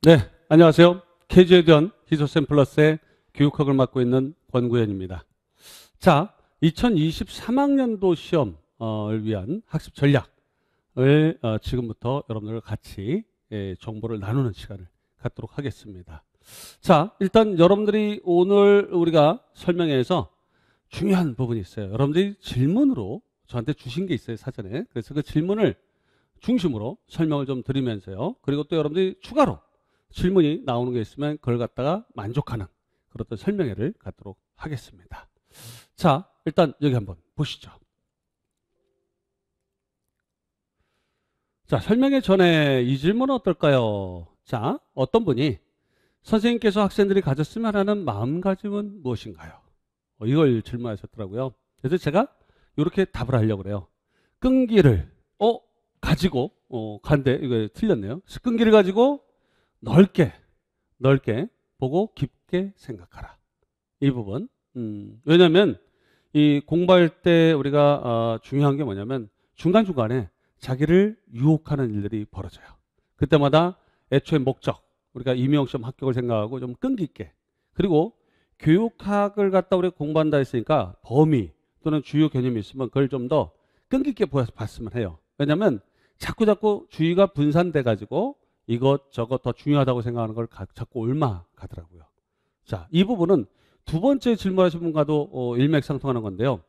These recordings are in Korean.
네, 안녕하세요. KG에 대한 희소샘플러스의 교육학을 맡고 있는 권구현입니다. 자, 2023학년도 시험을 위한 학습 전략을 지금부터 여러분들과 같이 정보를 나누는 시간을 갖도록 하겠습니다. 자, 일단 여러분들이 오늘 우리가 설명회에서 중요한 부분이 있어요. 여러분들이 질문으로 저한테 주신 게 있어요, 사전에. 그래서 그 질문을 중심으로 설명을 좀 드리면서요. 그리고 또 여러분들이 추가로 질문이 나오는 게 있으면 그걸 갖다가 만족하는 그런 설명회를 갖도록 하겠습니다. 자, 일단 여기 한번 보시죠. 자, 설명회 전에 이 질문은 어떨까요? 자, 어떤 분이 선생님께서 학생들이 가졌으면 하는 마음가짐은 무엇인가요? 이걸 질문하셨더라고요. 그래서 제가 이렇게 답을 하려고 그래요. 끈기를 가지고 간데 이거 틀렸네요. 끈기를 가지고 넓게 보고 깊게 생각하라. 이 부분. 왜냐하면 이 공부할 때 우리가 중요한 게 뭐냐면 중간중간에 자기를 유혹하는 일들이 벌어져요. 그때마다 애초에 목적, 우리가 임용시험 합격을 생각하고 좀 끈기 있게, 그리고 교육학을 갖다 우리가 공부한다 했으니까 범위 또는 주요 개념이 있으면 그걸 좀 더 끈기 있게 봤으면 해요. 왜냐하면 자꾸 주의가 분산돼 가지고 이것저것 더 중요하다고 생각하는 걸 자꾸 옮아가더라고요. 자, 이 부분은 두 번째 질문하신 분과도 일맥상통하는 건데요.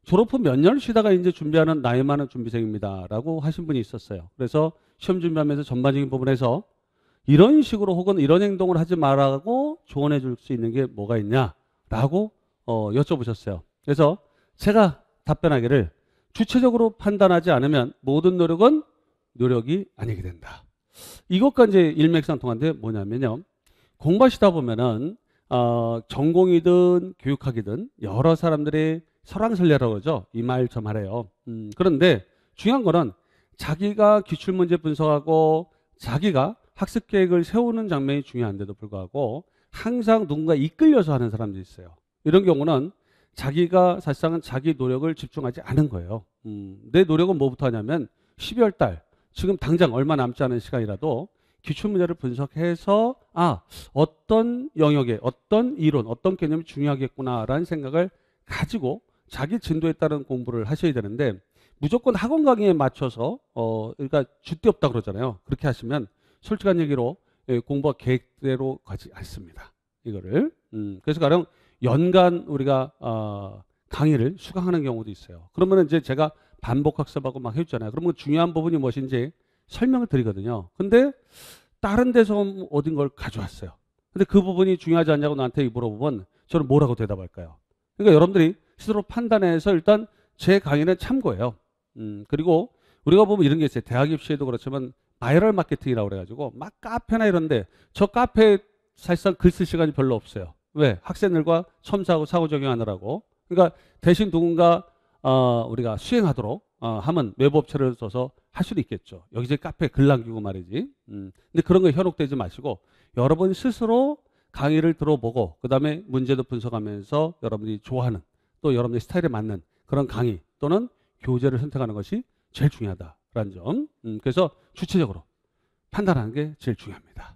졸업 후 몇 년을 쉬다가 이제 준비하는 나이 많은 준비생입니다 라고 하신 분이 있었어요. 그래서 시험 준비하면서 전반적인 부분에서 이런 식으로 혹은 이런 행동을 하지 말라고 조언해 줄 수 있는 게 뭐가 있냐라고 여쭤보셨어요. 그래서 제가 답변하기를 주체적으로 판단하지 않으면 모든 노력은 노력이 아니게 된다. 이것과 이제 일맥상통한데 뭐냐면요. 공부하시다 보면은 전공이든 교육학이든 여러 사람들이 설왕설래라고 그러죠. 이 말 저 말해요. 그런데 중요한 거는 자기가 기출문제 분석하고 자기가 학습 계획을 세우는 장면이 중요한데도 불구하고 항상 누군가 이끌려서 하는 사람들이 있어요. 이런 경우는 자기가 사실상은 자기 노력을 집중하지 않은 거예요. 내 노력은 뭐부터 하냐면 12월 달 지금 당장 얼마 남지 않은 시간이라도 기출문제를 분석해서 어떤 영역에 어떤 이론 어떤 개념이 중요하겠구나라는 생각을 가지고 자기 진도에 따른 공부를 하셔야 되는데 무조건 학원 강의에 맞춰서 그러니까 줏대 없다 그러잖아요. 그렇게 하시면 솔직한 얘기로 공부가 계획대로 가지 않습니다. 이거를 그래서 가령 연간 우리가 강의를 수강하는 경우도 있어요. 그러면 이제 제가 반복 학습하고 막 해주잖아요. 그러면 중요한 부분이 무엇인지 설명을 드리거든요. 근데 다른 데서 얻은 걸 가져왔어요. 근데 그 부분이 중요하지 않냐고 나한테 물어보면 저는 뭐라고 대답할까요? 그러니까 여러분들이 스스로 판단해서 일단 제 강의는 참고예요. 그리고 우리가 보면 이런 게 있어요. 대학 입시에도 그렇지만 바이럴 마케팅이라고 그래가지고 막 카페나 이런데 저 카페에 사실상 글 쓸 시간이 별로 없어요. 왜? 학생들과 첨사하고 상호작용하느라고. 그러니까 대신 누군가 우리가 수행하도록 하면 외부 업체를 써서 할 수도 있겠죠. 여기저기 카페에 글 남기고 말이지. 근데 그런 거 현혹되지 마시고 여러분 스스로 강의를 들어보고 그 다음에 문제도 분석하면서 여러분이 좋아하는 또 여러분의 스타일에 맞는 그런 강의 또는 교재를 선택하는 것이 제일 중요하다라는 점. 그래서 주체적으로 판단하는 게 제일 중요합니다.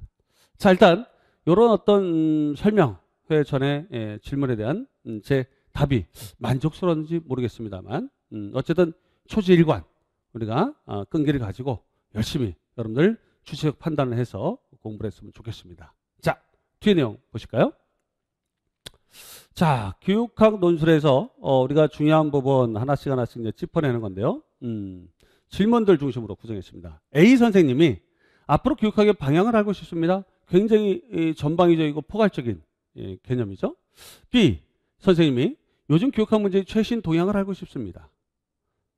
자, 일단 이런 어떤 설명회 전에 질문에 대한 제 답이 만족스러운지 모르겠습니다만 어쨌든 초지일관 우리가 끈기를 가지고 열심히 여러분들 주체적 판단을 해서 공부를 했으면 좋겠습니다. 자, 뒤에 내용 보실까요? 자, 교육학 논술에서 우리가 중요한 부분 하나씩 이제 짚어내는 건데요. 질문들 중심으로 구성했습니다. A 선생님이 앞으로 교육학의 방향을 알고 싶습니다. 굉장히 전방위적이고 포괄적인 개념이죠. B 선생님이 요즘 교육학 문제의 최신 동향을 알고 싶습니다.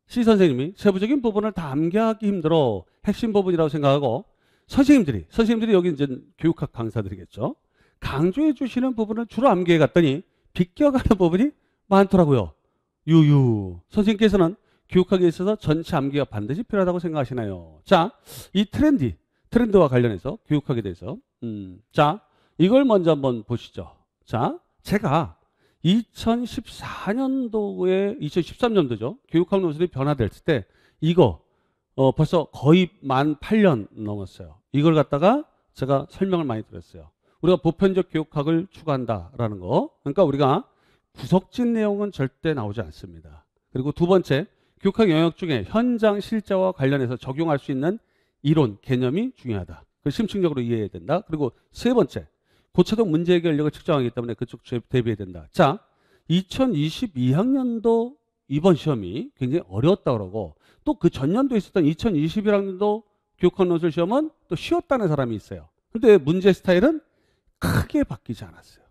C 선생님이 세부적인 부분을 다 암기하기 힘들어 핵심 부분이라고 생각하고 선생님들이 여기 이제 교육학 강사들이겠죠. 강조해 주시는 부분을 주로 암기해 갔더니 비껴가는 부분이 많더라고요. 선생님께서는 교육학에 있어서 전체 암기가 반드시 필요하다고 생각하시나요? 자, 이 트렌드와 관련해서 교육학에 대해서 자, 이걸 먼저 한번 보시죠. 자, 제가 2014년도에 2013년도죠. 교육학 논술이 변화됐을 때 이거 벌써 거의 만 8년 넘었어요. 이걸 갖다가 제가 설명을 많이 드렸어요. 우리가 보편적 교육학을 추구한다라는 거. 그러니까 우리가 구석진 내용은 절대 나오지 않습니다. 그리고 두 번째, 교육학 영역 중에 현장 실제와 관련해서 적용할 수 있는 이론, 개념이 중요하다. 그걸 심층적으로 이해해야 된다. 그리고 세 번째, 고차동 문제 해결력을 측정하기 때문에 그쪽 대비해야 된다. 자, 2022학년도 이번 시험이 굉장히 어려웠다 그러고 또 그 전년도에 있었던 2021학년도 교육학 논술 시험은 또 쉬웠다는 사람이 있어요. 근데 문제 스타일은 크게 바뀌지 않았어요.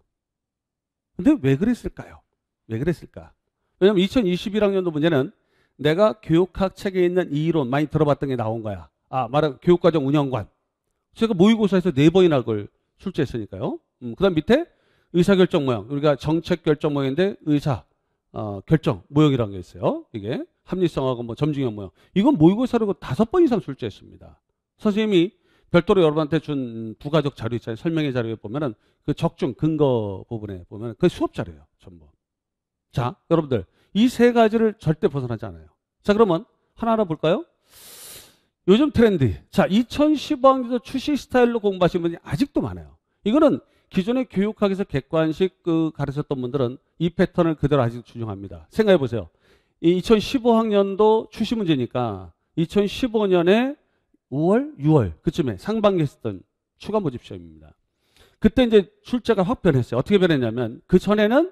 근데 왜 그랬을까요? 왜 그랬을까? 왜냐면 2021학년도 문제는 내가 교육학 책에 있는 이 이론 많이 들어봤던 게 나온 거야. 말하는 교육과정 운영관. 제가 모의고사에서 4번이나 그걸 출제했으니까요. 그 다음 밑에 의사결정 모형. 우리가 정책 결정 모형인데 결정 모형이라는 게 있어요. 이게 합리성하고 뭐 점중형 모형. 이건 모의고사로 5번 이상 출제했습니다. 선생님이 별도로 여러분한테 준 부가적 자료 있잖아요. 설명의 자료에 보면은 그 적중 근거 부분에 보면 그 수업 자료예요. 전부. 자, 여러분들 이 세 가지를 절대 벗어나지 않아요. 자, 그러면 하나하나 볼까요? 요즘 트렌드. 자, 2015학년도 출시 스타일로 공부하신 분이 아직도 많아요. 이거는 기존의 교육학에서 객관식 가르쳤던 분들은 이 패턴을 그대로 아직 준용합니다. 생각해 보세요. 이 2015학년도 출시 문제니까 2015년에 5월, 6월 그쯤에 상반기 했었던 추가 모집 시험입니다. 그때 이제 출제가 확 변했어요. 어떻게 변했냐면 그 전에는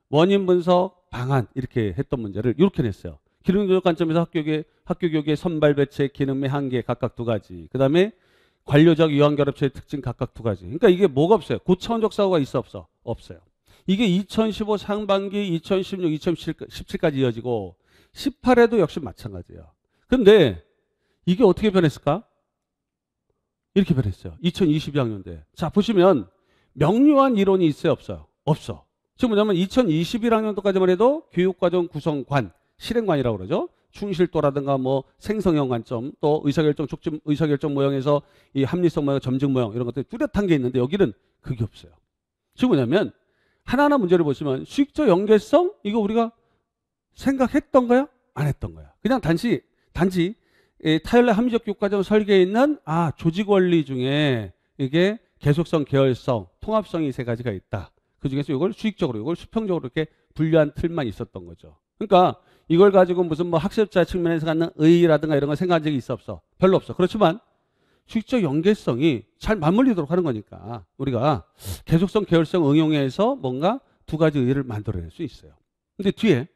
원인 분석, 방안 이렇게 했던 문제를 이렇게 냈어요. 기능교육 관점에서 학교 교육의 선발 배치의 기능의 한계 각각 2가지. 그 다음에 관료적 유한결합체의 특징 각각 2가지. 그러니까 이게 뭐가 없어요? 고차원적 사고가 있어 없어? 없어요. 이게 2015 상반기, 2016, 2017까지 이어지고 18에도 역시 마찬가지예요. 근데 이게 어떻게 변했을까? 이렇게 변했어요. 2022학년도에. 자, 보시면 명료한 이론이 있어요 없어요? 없어. 지금 뭐냐면 2021학년도까지만 해도 교육과정 구성관, 실행관이라고 그러죠. 충실도라든가 뭐 생성형 관점, 또 의사결정 촉진, 의사결정 모형에서 이 합리성 모형, 점증 모형 이런 것들이 뚜렷한 게 있는데 여기는 그게 없어요. 지금 뭐냐면 하나하나 문제를 보시면 수익적 연계성 이거 우리가 생각했던 거야? 안 했던 거야. 그냥 단지 타율의 합리적 교육과정 설계에 있는 조직 원리 중에 이게 계속성, 계열성, 통합성이 3가지가 있다. 그 중에서 이걸 수익적으로, 이걸 수평적으로 이렇게 분류한 틀만 있었던 거죠. 그러니까 이걸 가지고 무슨 뭐 학습자 측면에서 갖는 의의라든가 이런 거 생각한 적이 있어 없어? 별로 없어. 그렇지만 수익적 연계성이 잘 맞물리도록 하는 거니까 우리가 계속성, 계열성 응용해서 뭔가 2가지 의의를 만들어낼 수 있어요. 근데 뒤에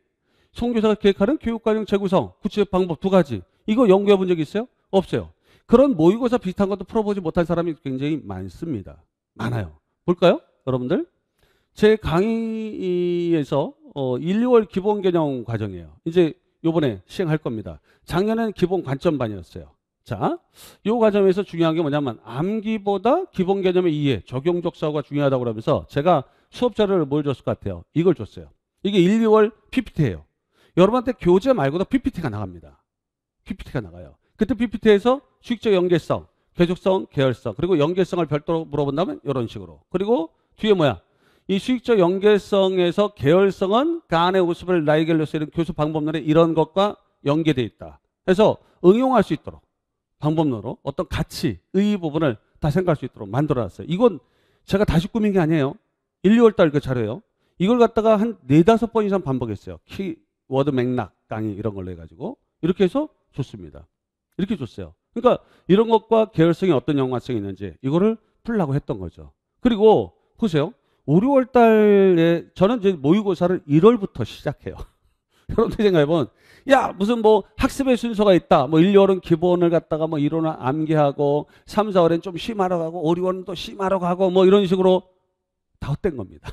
송교사가 계획하는 교육과정 재구성, 구체적 방법 2가지. 이거 연구해 본 적 있어요? 없어요. 그런 모의고사 비슷한 것도 풀어보지 못한 사람이 굉장히 많습니다. 많아요. 볼까요? 여러분들? 제 강의에서 1, 2월 기본 개념 과정이에요. 이제 요번에 시행할 겁니다. 작년에는 기본 관점반이었어요. 자, 이 과정에서 중요한 게 뭐냐면 암기보다 기본 개념의 이해, 적용적 사고가 중요하다고 그러면서 제가 수업 자료를 뭘 줬을 것 같아요? 이걸 줬어요. 이게 1, 2월 PPT예요. 여러분한테 교재 말고도 PPT가 나갑니다. PPT가 나가요. 그때 PPT에서 수익적 연계성, 계속성, 계열성, 그리고 연계성을 별도로 물어본다면 이런 식으로. 그리고 뒤에 뭐야? 이 수익적 연계성에서 계열성은 간의 우습을 나이겔로스 이런 교수 방법론에 이런 것과 연계되어 있다. 그래서 응용할 수 있도록 방법론으로 어떤 가치, 의의 부분을 다 생각할 수 있도록 만들어놨어요. 이건 제가 다시 꾸민 게 아니에요. 1, 2월 달 그 자료예요. 이걸 갖다가 한 4, 5번 이상 반복했어요. 키워드 맥락 강의 이런 걸로 해가지고 이렇게 해서 줬습니다. 이렇게 줬어요. 그러니까 이런 것과 계열성이 어떤 연관성이 있는지 이거를 풀라고 했던 거죠. 그리고 보세요. 5, 6월 달에 저는 이제 모의고사를 1월부터 시작해요. 여러분들 생각해보면 무슨 뭐 학습의 순서가 있다. 뭐 1, 2월은 기본을 갖다가 뭐 이론을 암기하고 3, 4월엔 좀 심하러 가고 5, 6월은 또 심하러 가고 뭐 이런 식으로 다 헛된 겁니다.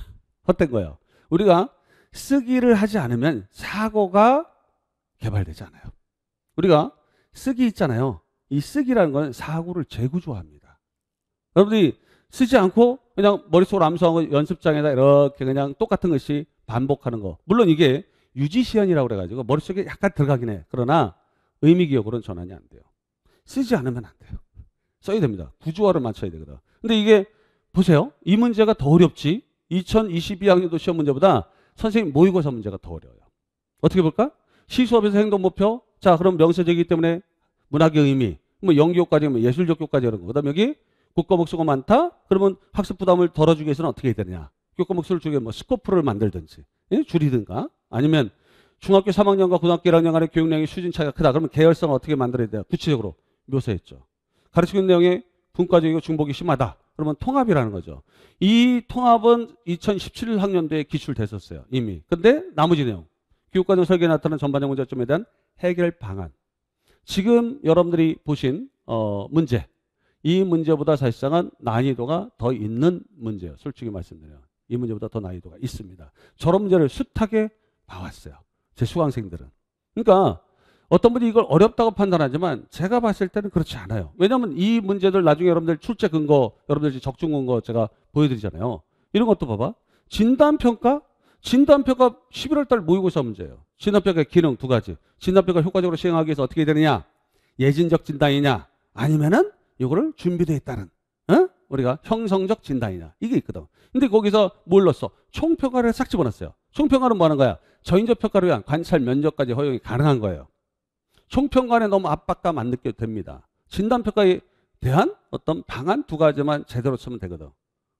헛된 거예요. 우리가 쓰기를 하지 않으면 사고가 개발되지 않아요. 우리가 쓰기 있잖아요. 이 쓰기라는 건 사고를 재구조합니다. 여러분들이 쓰지 않고 그냥 머릿속으로 암수하고 연습장에다 이렇게 그냥 똑같은 것이 반복하는 거. 물론 이게 유지시연이라고 그래가지고 머릿속에 약간 들어가긴 해. 그러나 의미기억으로는 전환이 안 돼요. 쓰지 않으면 안 돼요. 써야 됩니다. 구조화를 맞춰야 되거든. 근데 이게 보세요. 이 문제가 더 어렵지. 2022학년도 시험 문제보다 선생님 모의고사 문제가 더 어려워요. 어떻게 볼까? 시수업에서 행동목표. 자, 그럼 명세적이기 때문에 문학의 의미, 뭐 연기효과지, 뭐 예술적 효과지 이런 거. 그 다음에 여기 교과목 수가 많다? 그러면 학습 부담을 덜어주기 위해서는 어떻게 해야 되느냐? 교과목 수를 줄이게 뭐 스코프를 만들든지, 예? 줄이든가, 아니면 중학교 3학년과 고등학교 1학년 간의 교육량의 수준 차이가 크다. 그러면 계열성을 어떻게 만들어야 돼요? 구체적으로 묘사했죠. 가르치는 내용에 분과적이고 중복이 심하다. 그러면 통합이라는 거죠. 이 통합은 2017학년도에 기출됐었어요. 이미. 근데 나머지 내용. 교육과정 설계에 나타나는 전반적 문제점에 대한 해결 방안. 지금 여러분들이 보신 문제. 이 문제보다 사실상은 난이도가 더 있는 문제예요. 솔직히 말씀드려요. 이 문제보다 더 난이도가 있습니다. 저런 문제를 숱하게 봐왔어요. 제 수강생들은. 그러니까 어떤 분이 이걸 어렵다고 판단하지만 제가 봤을 때는 그렇지 않아요. 왜냐하면 이 문제들 나중에 여러분들 출제 근거, 여러분들 적중 근거 제가 보여드리잖아요. 이런 것도 봐봐. 진단평가? 진단평가 11월 달 모의고사 문제예요. 진단평가의 기능 두 가지. 진단평가 효과적으로 시행하기 위해서 어떻게 되느냐? 예진적 진단이냐? 아니면은 이거를 준비되어 있다는 우리가 형성적 진단이냐? 이게 있거든. 근데 거기서 뭘 넣었어? 총평가를 싹 집어넣었어요. 총평가는 뭐 하는 거야? 저인적 평가를 위한 관찰 면접까지 허용이 가능한 거예요. 총평가에 너무 압박감 안 느껴도 됩니다. 진단평가에 대한 어떤 방안 두 가지만 제대로 쓰면 되거든.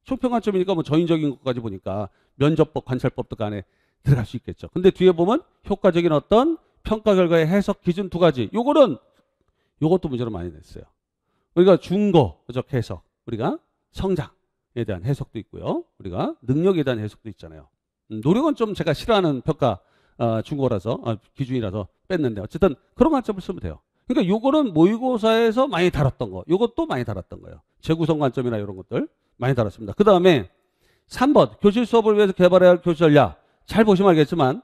총평가점이니까 뭐 저인적인 것까지 보니까 면접법, 관찰법도 간에 들어갈 수 있겠죠. 근데 뒤에 보면 효과적인 어떤 평가 결과의 해석 기준 두 가지. 요것도 문제로 많이 냈어요. 우리가 중거적 해석, 우리가 성장에 대한 해석도 있고요. 우리가 능력에 대한 해석도 있잖아요. 노력은 좀 제가 싫어하는 평가 중고라서 기준이라서 뺐는데 어쨌든 그런 관점을 쓰면 돼요. 그러니까 요거는 모의고사에서 많이 다뤘던 거, 요것도 많이 다뤘던 거예요. 재구성 관점이나 이런 것들 많이 다뤘습니다. 그 다음에 3번 교실 수업을 위해서 개발해야 할 교실 전략. 잘 보시면 알겠지만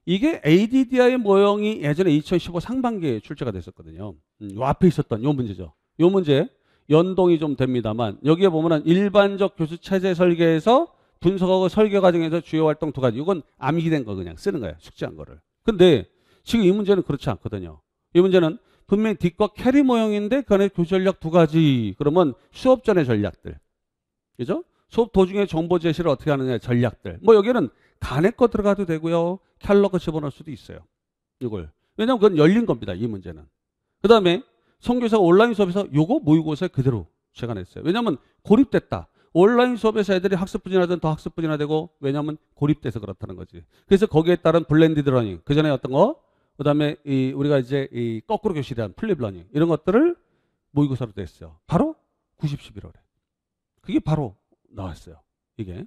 이게 ADDI의 모형이 예전에 2015 상반기에 출제가 됐었거든요. 요 앞에 있었던 요 문제죠. 요 문제 연동이 좀 됩니다만 여기에 보면은 일반적 교수 체제 설계에서 분석하고 설계 과정에서 주요 활동 두 가지. 이건 암기된 거 그냥 쓰는 거예요. 숙지한 거를. 근데 지금 이 문제는 그렇지 않거든요. 이 문제는 분명히 뒷과 캐리 모형인데 그 안에 교수 전략 두 가지. 그러면 수업 전의 전략들. 그죠? 수업 도중에 정보 제시를 어떻게 하느냐 전략들. 뭐 여기는 간에 거 들어가도 되고요. 캘러 거 집어넣을 수도 있어요. 이걸. 왜냐하면 그건 열린 겁니다. 이 문제는. 그 다음에 선교사가 온라인 수업에서 요거 모의고사에 그대로 제가 냈어요. 왜냐하면 고립됐다. 온라인 수업에서 애들이 학습 부진하든 더 학습 부진화되고 왜냐하면 고립돼서 그렇다는 거지. 그래서 거기에 따른 블렌디드 러닝. 그 전에 어떤 거? 그 다음에 우리가 이제 거꾸로 교실에 대한 플립 러닝. 이런 것들을 모의고사로 냈어요. 바로 90, 11월에. 그게 바로 나왔어요. 이게.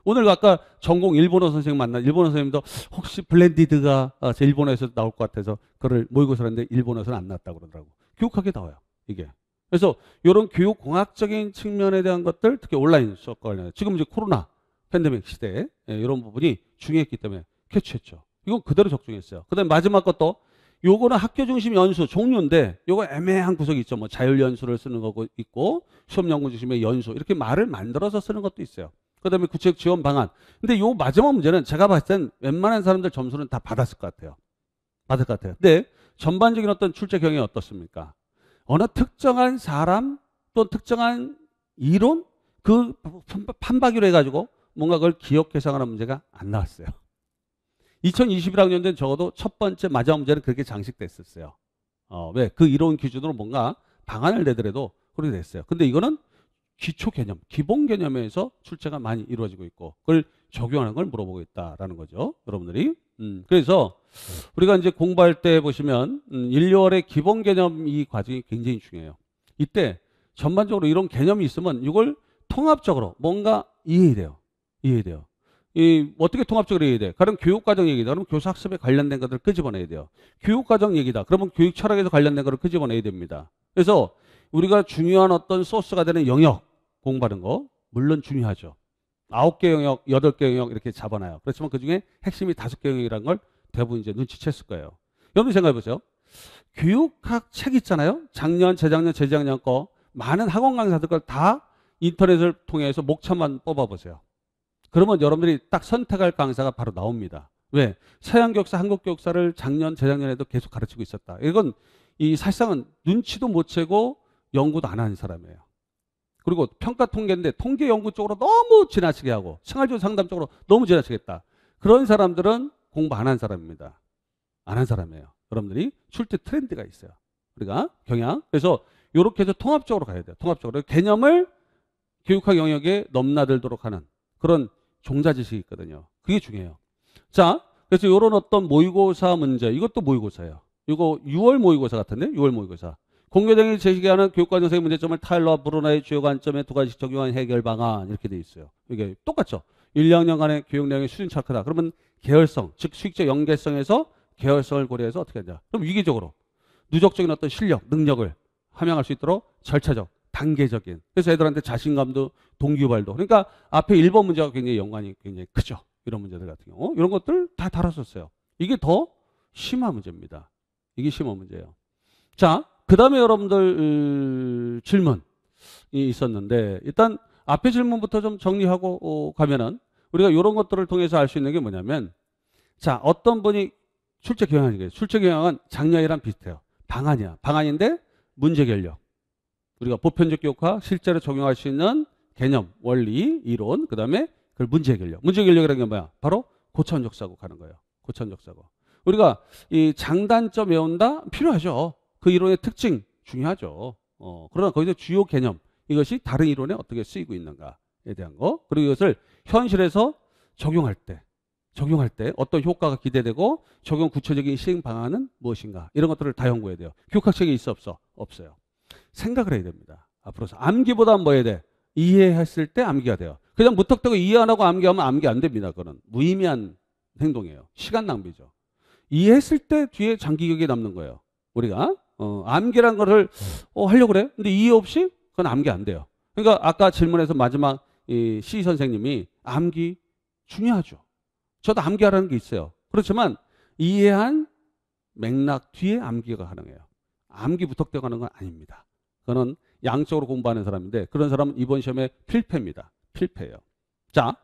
오늘 아까 전공 일본어 선생님 만난 일본어 선생님도 혹시 블렌디드가 제 일본어에서 나올 것 같아서 그걸 모의고사를 했는데 일본어에서는 안 나왔다고 그러더라고. 교육하게 나와요. 이게. 그래서 이런 교육공학적인 측면에 대한 것들 특히 온라인 수업 관련 지금 이제 코로나 팬데믹 시대에 이런 부분이 중요했기 때문에 캐치했죠. 이건 그대로 적중했어요. 그 다음에 마지막 것도 요거는 학교 중심 연수 종류인데 요거 애매한 구석이 있죠. 뭐 자율 연수를 쓰는 거고 있고 수업 연구 중심의 연수 이렇게 말을 만들어서 쓰는 것도 있어요. 그 다음에 구체적 지원 방안. 근데 요 마지막 문제는 제가 봤을 땐 웬만한 사람들 점수는 다 받았을 것 같아요. 받을 것 같아요. 근데 전반적인 어떤 출제 경향이 어떻습니까? 어느 특정한 사람 또 특정한 이론 그 판박이로 해가지고 뭔가 그걸 기억 계상하는 문제가 안 나왔어요. 2021학년도엔 적어도 첫 번째 마지막 문제는 그렇게 장식됐었어요. 왜? 그 이론 기준으로 뭔가 방안을 내더라도 그렇게 됐어요. 근데 이거는 기초 개념, 기본 개념에서 출제가 많이 이루어지고 있고 그걸 적용하는 걸 물어보고 있다라는 거죠. 여러분들이. 그래서 우리가 이제 공부할 때 보시면 1, 2월의 기본 개념 이 과정이 굉장히 중요해요. 이때 전반적으로 이런 개념이 있으면 이걸 통합적으로 뭔가 이해해야 돼요. 이해해야 돼요. 어떻게 통합적으로 이해해야 돼? 그럼 교육과정 얘기다. 그러면 교사학습에 관련된 것들을 끄집어내야 돼요. 교육과정 얘기다. 그러면 교육 철학에서 관련된 것을 끄집어내야 됩니다. 그래서 우리가 중요한 어떤 소스가 되는 영역 공부하는 거 물론 중요하죠. 9개 영역, 8개 영역 이렇게 잡아놔요. 그렇지만 그중에 핵심이 5개 영역이라는 걸 대부분 이제 눈치챘을 거예요. 여러분 생각해 보세요. 교육학 책 있잖아요. 작년, 재작년, 재작년 거 많은 학원 강사들 걸 다 인터넷을 통해서 목차만 뽑아보세요. 그러면 여러분들이 딱 선택할 강사가 바로 나옵니다. 왜? 서양 교육사, 한국 교육사를 작년, 재작년에도 계속 가르치고 있었다. 이건 사실상은 눈치도 못 채고 연구도 안 하는 사람이에요. 그리고 평가 통계인데 통계 연구 쪽으로 너무 지나치게 하고 생활지원 상담 쪽으로 너무 지나치겠다. 그런 사람들은 공부 안 한 사람입니다. 안 한 사람이에요. 여러분들이 출제 트렌드가 있어요. 우리가 경향. 그래서 요렇게 해서 통합적으로 가야 돼요. 통합적으로. 개념을 교육학 영역에 넘나들도록 하는 그런 종자지식이 있거든요. 그게 중요해요. 자, 그래서 요런 어떤 모의고사 문제, 이것도 모의고사예요. 이거 6월 모의고사 같은데? 6월 모의고사. 공교장이 제시하는 교육과정상의 문제점을 타일러와 브루너의 주요 관점에 두 가지씩 적용한 해결 방안 이렇게 돼 있어요. 이게 똑같죠. 1, 2학년간의 교육 내용의 수준 차크다. 그러면 계열성, 즉 수익적 연계성에서 계열성을 고려해서 어떻게 하냐. 그럼 위기적으로 누적적인 어떤 실력, 능력을 함양할 수 있도록 절차적, 단계적인. 그래서 애들한테 자신감도 동기유발도. 그러니까 앞에 1번 문제가 굉장히 연관이 굉장히 크죠. 이런 문제들 같은 경우. 이런 것들 다 다뤘었어요. 이게 더 심한 문제입니다. 이게 심한 문제예요. 자, 그 다음에 여러분들 질문이 있었는데 일단 앞에 질문부터 좀 정리하고 가면은 우리가 이런 것들을 통해서 알 수 있는 게 뭐냐면 자, 어떤 분이 출제 경향이겠어요. 출제 경향은 작년이랑 비슷해요. 방안이야. 방안인데 문제 결력. 우리가 보편적 교육학 실제로 적용할 수 있는 개념, 원리, 이론, 그 다음에 그 문제 결력. 문제 결력이라는 게 뭐야? 바로 고차원적 사고 가는 거예요. 고차원적 사고. 우리가 이 장단점 외운다? 필요하죠. 그 이론의 특징 중요하죠. 그러나 거기서 주요 개념, 이것이 다른 이론에 어떻게 쓰이고 있는가에 대한 거. 그리고 이것을 현실에서 적용할 때 어떤 효과가 기대되고 적용 구체적인 시행 방안은 무엇인가. 이런 것들을 다 연구해야 돼요. 교육학책에 있어 없어? 없어요. 생각을 해야 됩니다. 앞으로서. 암기보다는 뭐 해야 돼? 이해했을 때 암기가 돼요. 그냥 무턱대고 이해 안 하고 암기하면 암기 안 됩니다. 그거는 무의미한 행동이에요. 시간 낭비죠. 이해했을 때 뒤에 장기 기억에 남는 거예요. 우리가 암기란 거를 하려고 그래. 근데 이해 없이 그건 암기 안 돼요. 그러니까 아까 질문에서 마지막 이 C 선생님이 암기 중요하죠. 저도 암기하라는 게 있어요. 그렇지만 이해한 맥락 뒤에 암기가 가능해요. 암기 무턱대고 하는 건 아닙니다. 그거는 양적으로 공부하는 사람인데 그런 사람은 이번 시험에 필패입니다. 필패예요. 자,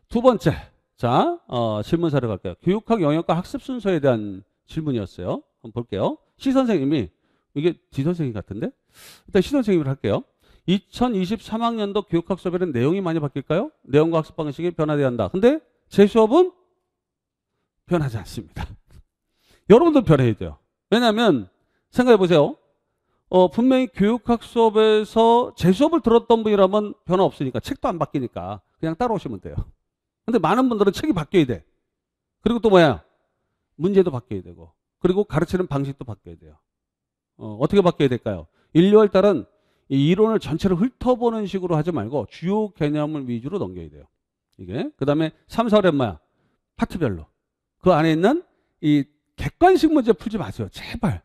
두 번째. 자, 질문사를 갈게요. 교육학 영역과 학습 순서에 대한 질문이었어요. 한번 볼게요. C 선생님이 이게 D 선생님 같은데? 일단 C 선생님을 할게요. 2023학년도 교육학 수업에는 내용이 많이 바뀔까요? 내용과 학습 방식이 변화돼야 한다. 근데 제 수업은 변하지 않습니다. 여러분도 변해야 돼요. 왜냐하면 생각해 보세요. 분명히 교육학 수업에서 제 수업을 들었던 분이라면 변화 없으니까 책도 안 바뀌니까 그냥 따라오시면 돼요. 근데 많은 분들은 책이 바뀌어야 돼. 그리고 또 뭐야? 문제도 바뀌어야 되고 그리고 가르치는 방식도 바뀌어야 돼요. 어떻게 바뀌어야 될까요? 1, 2월 달은 이 이론을 전체를 훑어보는 식으로 하지 말고 주요 개념을 위주로 넘겨야 돼요. 이게. 그 다음에 3, 4월엔 뭐야? 파트별로. 그 안에 있는 이 객관식 문제 풀지 마세요. 제발.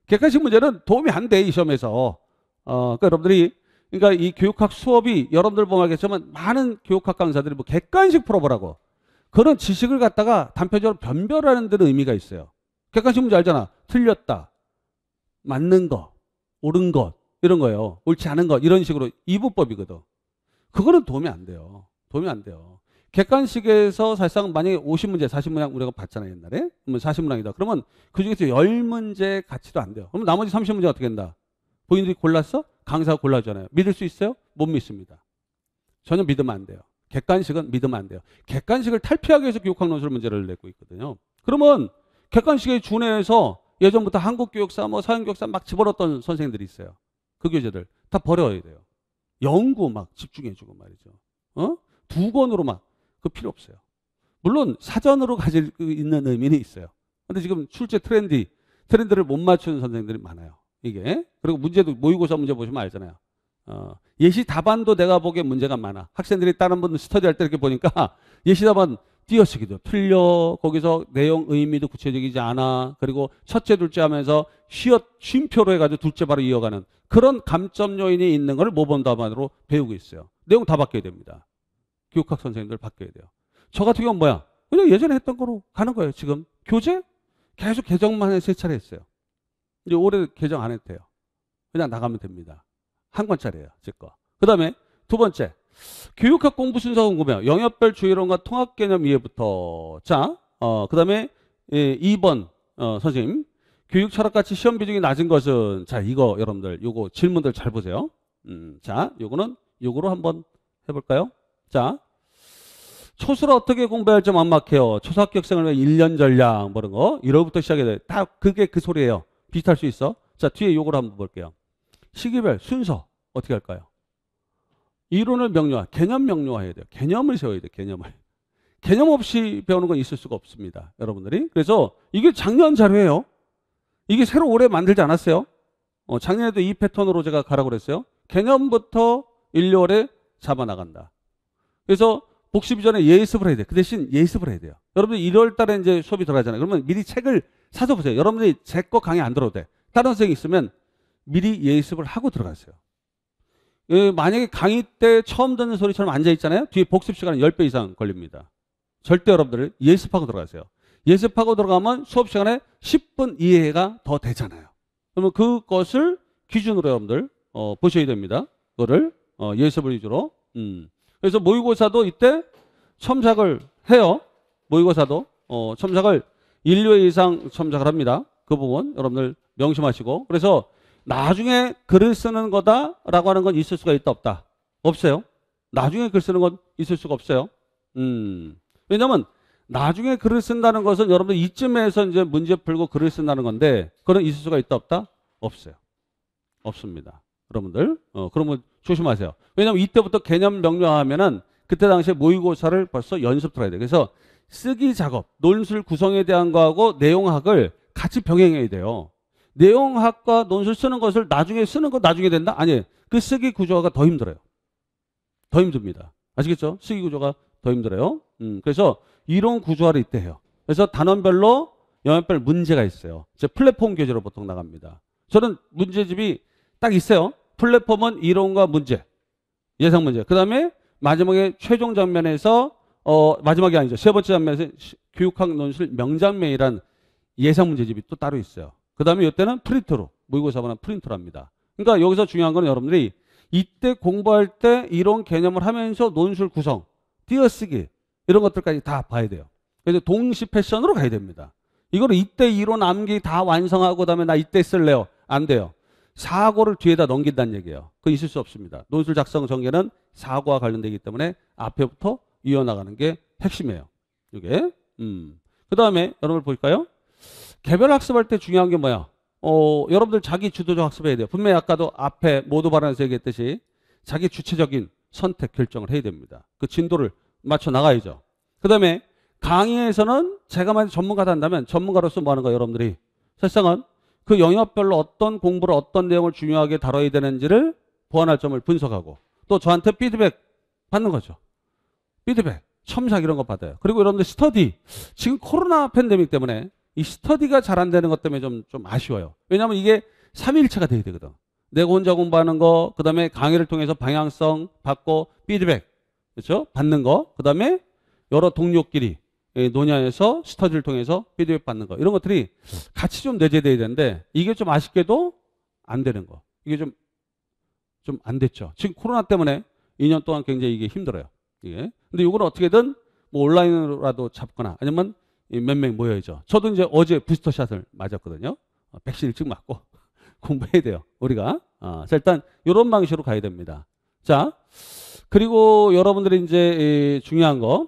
객관식 문제는 도움이 안 돼, 이 시험에서. 그러니까 여러분들이, 그러니까 이 교육학 수업이 여러분들 보면 알겠지만 많은 교육학 강사들이 뭐 객관식 풀어보라고. 그런 지식을 갖다가 단편적으로 변별하는 데는 의미가 있어요. 객관식 문제 알잖아. 틀렸다. 맞는 것. 옳은 것. 이런 거예요. 옳지 않은 것. 이런 식으로 이분법이거든. 그거는 도움이 안 돼요. 도움이 안 돼요. 객관식에서 사실상 만약에 50문제, 40문항 우리가 봤잖아요, 옛날에. 그러면 40문항이다. 그러면 그 중에서 10문제 가치도 안 돼요. 그럼 나머지 30문제 어떻게 된다? 본인들이 골랐어? 강사가 골라주잖아요. 믿을 수 있어요? 못 믿습니다. 전혀 믿으면 안 돼요. 객관식은 믿으면 안 돼요. 객관식을 탈피하기 위해서 교육학 논술 문제를 내고 있거든요. 그러면 객관식에 준해서 예전부터 한국교육사, 뭐 서양교육사 막 집어넣었던 선생님들이 있어요. 그 교재들 다 버려야 돼요. 연구 막 집중해주고 말이죠. 두 권으로 막 그 필요 없어요. 물론 사전으로 가지고 있는 의미는 있어요. 근데 지금 출제 트렌드를 못 맞추는 선생님들이 많아요. 이게. 그리고 문제도 모의고사 문제 보시면 알잖아요. 예시 답안도 내가 보기에 문제가 많아. 학생들이 다른 분 스터디할 때 이렇게 보니까 예시 답안 띄어쓰기도 틀려. 거기서 내용 의미도 구체적이지 않아. 그리고 첫째 둘째 하면서 쉼표로 해가지고 둘째 바로 이어가는 그런 감점 요인이 있는 걸 모범 답안으로 배우고 있어요. 내용 다 바뀌어야 됩니다. 교육학 선생님들 바뀌어야 돼요. 저 같은 경우는 뭐야? 그냥 예전에 했던 거로 가는 거예요. 지금 교재 계속 개정만 해 3차례 했어요. 이제 올해 개정 안 해도 돼요. 그냥 나가면 됩니다. 한 권짜리예요. 제 거. 그 다음에 두 번째. 교육학 공부 순서 궁금해요. 영역별 주의론과 통합 개념 이해부터. 자, 그 다음에 2번 선생님. 교육 철학같이 시험 비중이 낮은 것은 자, 이거 여러분들 요거 질문들 잘 보세요. 자, 요거로 한번 해볼까요? 자, 초수를 어떻게 공부해야 할지 막막해요. 초등학교학생을 위해 1년 전략 뭐 이런 거 1월부터 시작해야 돼. 다 그게 그 소리예요. 비슷할 수 있어. 자, 뒤에 요걸 한번 볼게요. 시기별, 순서 어떻게 할까요? 이론을 명료화, 개념 명료화해야 돼요. 개념을 세워야 돼요. 개념을. 개념 없이 배우는 건 있을 수가 없습니다. 여러분들이. 그래서 이게 작년 자료예요. 이게 새로 올해 만들지 않았어요. 작년에도 이 패턴으로 제가 가라고 그랬어요. 개념부터 1, 2월에 잡아나간다. 그래서 복습 이전에 예습을 해야 돼요. 그 대신 예습을 해야 돼요. 여러분들 1월 달에 이제 수업이 들어가잖아요. 그러면 미리 책을 사서 보세요. 여러분들이 제 거 강의 안 들어도 돼. 다른 선생님이 있으면 미리 예습을 하고 들어가세요. 만약에 강의 때 처음 듣는 소리처럼 앉아있잖아요. 뒤에 복습 시간은 10배 이상 걸립니다. 절대 여러분들 예습하고 들어가세요. 예습하고 들어가면 수업 시간에 10분 이해가 더 되잖아요. 그러면 그것을 기준으로 여러분들 보셔야 됩니다. 그거를 예습을 위주로. 그래서 모의고사도 이때 첨삭을 해요. 모의고사도 첨삭을 1회 이상 첨삭을 합니다. 그 부분 여러분들 명심하시고. 그래서 나중에 글을 쓰는 거다라고 하는 건 있을 수가 있다 없다? 없어요. 나중에 글 쓰는 건 있을 수가 없어요. 왜냐면 나중에 글을 쓴다는 것은 여러분들 이쯤에서 이제 문제 풀고 글을 쓴다는 건데 그건 있을 수가 있다 없다? 없어요. 없습니다. 여러분들 그러면 조심하세요. 왜냐면 이때부터 개념 명료하면은 그때 당시에 모의고사를 벌써 연습 들어야 돼요. 그래서 쓰기 작업, 논술 구성에 대한 거하고 내용학을 같이 병행해야 돼요. 내용학과 논술 쓰는 것을 나중에 쓰는 거 나중에 된다? 아니에요. 그 쓰기 구조가 더 힘들어요. 더 힘듭니다. 아시겠죠? 쓰기 구조가 더 힘들어요. 그래서 이론 구조화를 이때 해요. 그래서 단원별로 영역별 문제가 있어요. 이제 플랫폼 교재로 보통 나갑니다. 저는 문제집이 딱 있어요. 플랫폼은 이론과 문제, 예상 문제. 그 다음에 마지막에 최종 장면에서 마지막이 아니죠. 세 번째 장면에서 교육학 논술 명장면이란 예상 문제집이 또 따로 있어요. 그 다음에 이때는 프린트로, 모의고사보다는 프린트로 합니다. 그러니까 여기서 중요한 건 여러분들이 이때 공부할 때 이론 개념을 하면서 논술 구성, 띄어쓰기 이런 것들까지 다 봐야 돼요. 그래서 동시 패션으로 가야 됩니다. 이거를 이때 이론 암기 다 완성하고 그다음에 나 이때 쓸래요. 안 돼요. 사고를 뒤에다 넘긴다는 얘기예요. 그거 있을 수 없습니다. 논술 작성 전개는 사고와 관련되기 때문에 앞에부터 이어나가는 게 핵심이에요. 이게. 그 다음에 여러분 볼까요? 개별 학습할 때 중요한 게 뭐야? 여러분들 자기 주도적 학습해야 돼요. 분명히 아까도 앞에 모두 발언에서 얘기했듯이 자기 주체적인 선택 결정을 해야 됩니다. 그 진도를 맞춰 나가야죠. 그 다음에 강의에서는 제가 만약 전문가다 한다면 전문가로서 뭐 하는 거예요? 여러분들이 사실상은 그 영역별로 어떤 공부를 어떤 내용을 중요하게 다뤄야 되는지를 보완할 점을 분석하고 또 저한테 피드백 받는 거죠. 피드백, 첨삭 이런 거 받아요. 그리고 여러분들 스터디, 지금 코로나 팬데믹 때문에 이 스터디가 잘 안 되는 것 때문에 좀 아쉬워요. 왜냐하면 이게 3일체가 돼야 되거든. 내가 혼자 공부하는 거, 그 다음에 강의를 통해서 방향성 받고 피드백, 그렇죠? 받는 거, 그 다음에 여러 동료끼리 논의해서 스터디를 통해서 피드백 받는 거, 이런 것들이 같이 좀 내재돼야 되는데 이게 좀 아쉽게도 안 되는 거. 이게 좀 안 됐죠. 지금 코로나 때문에 2년 동안 굉장히 이게 힘들어요. 이게. 근데 이걸 어떻게든 뭐 온라인으로라도 잡거나 아니면 몇 명 모여야죠. 저도 이제 어제 부스터샷을 맞았거든요. 백신 일찍 맞고 공부해야 돼요. 우리가. 자, 일단 이런 방식으로 가야 됩니다. 자, 그리고 여러분들이 이제 중요한 거,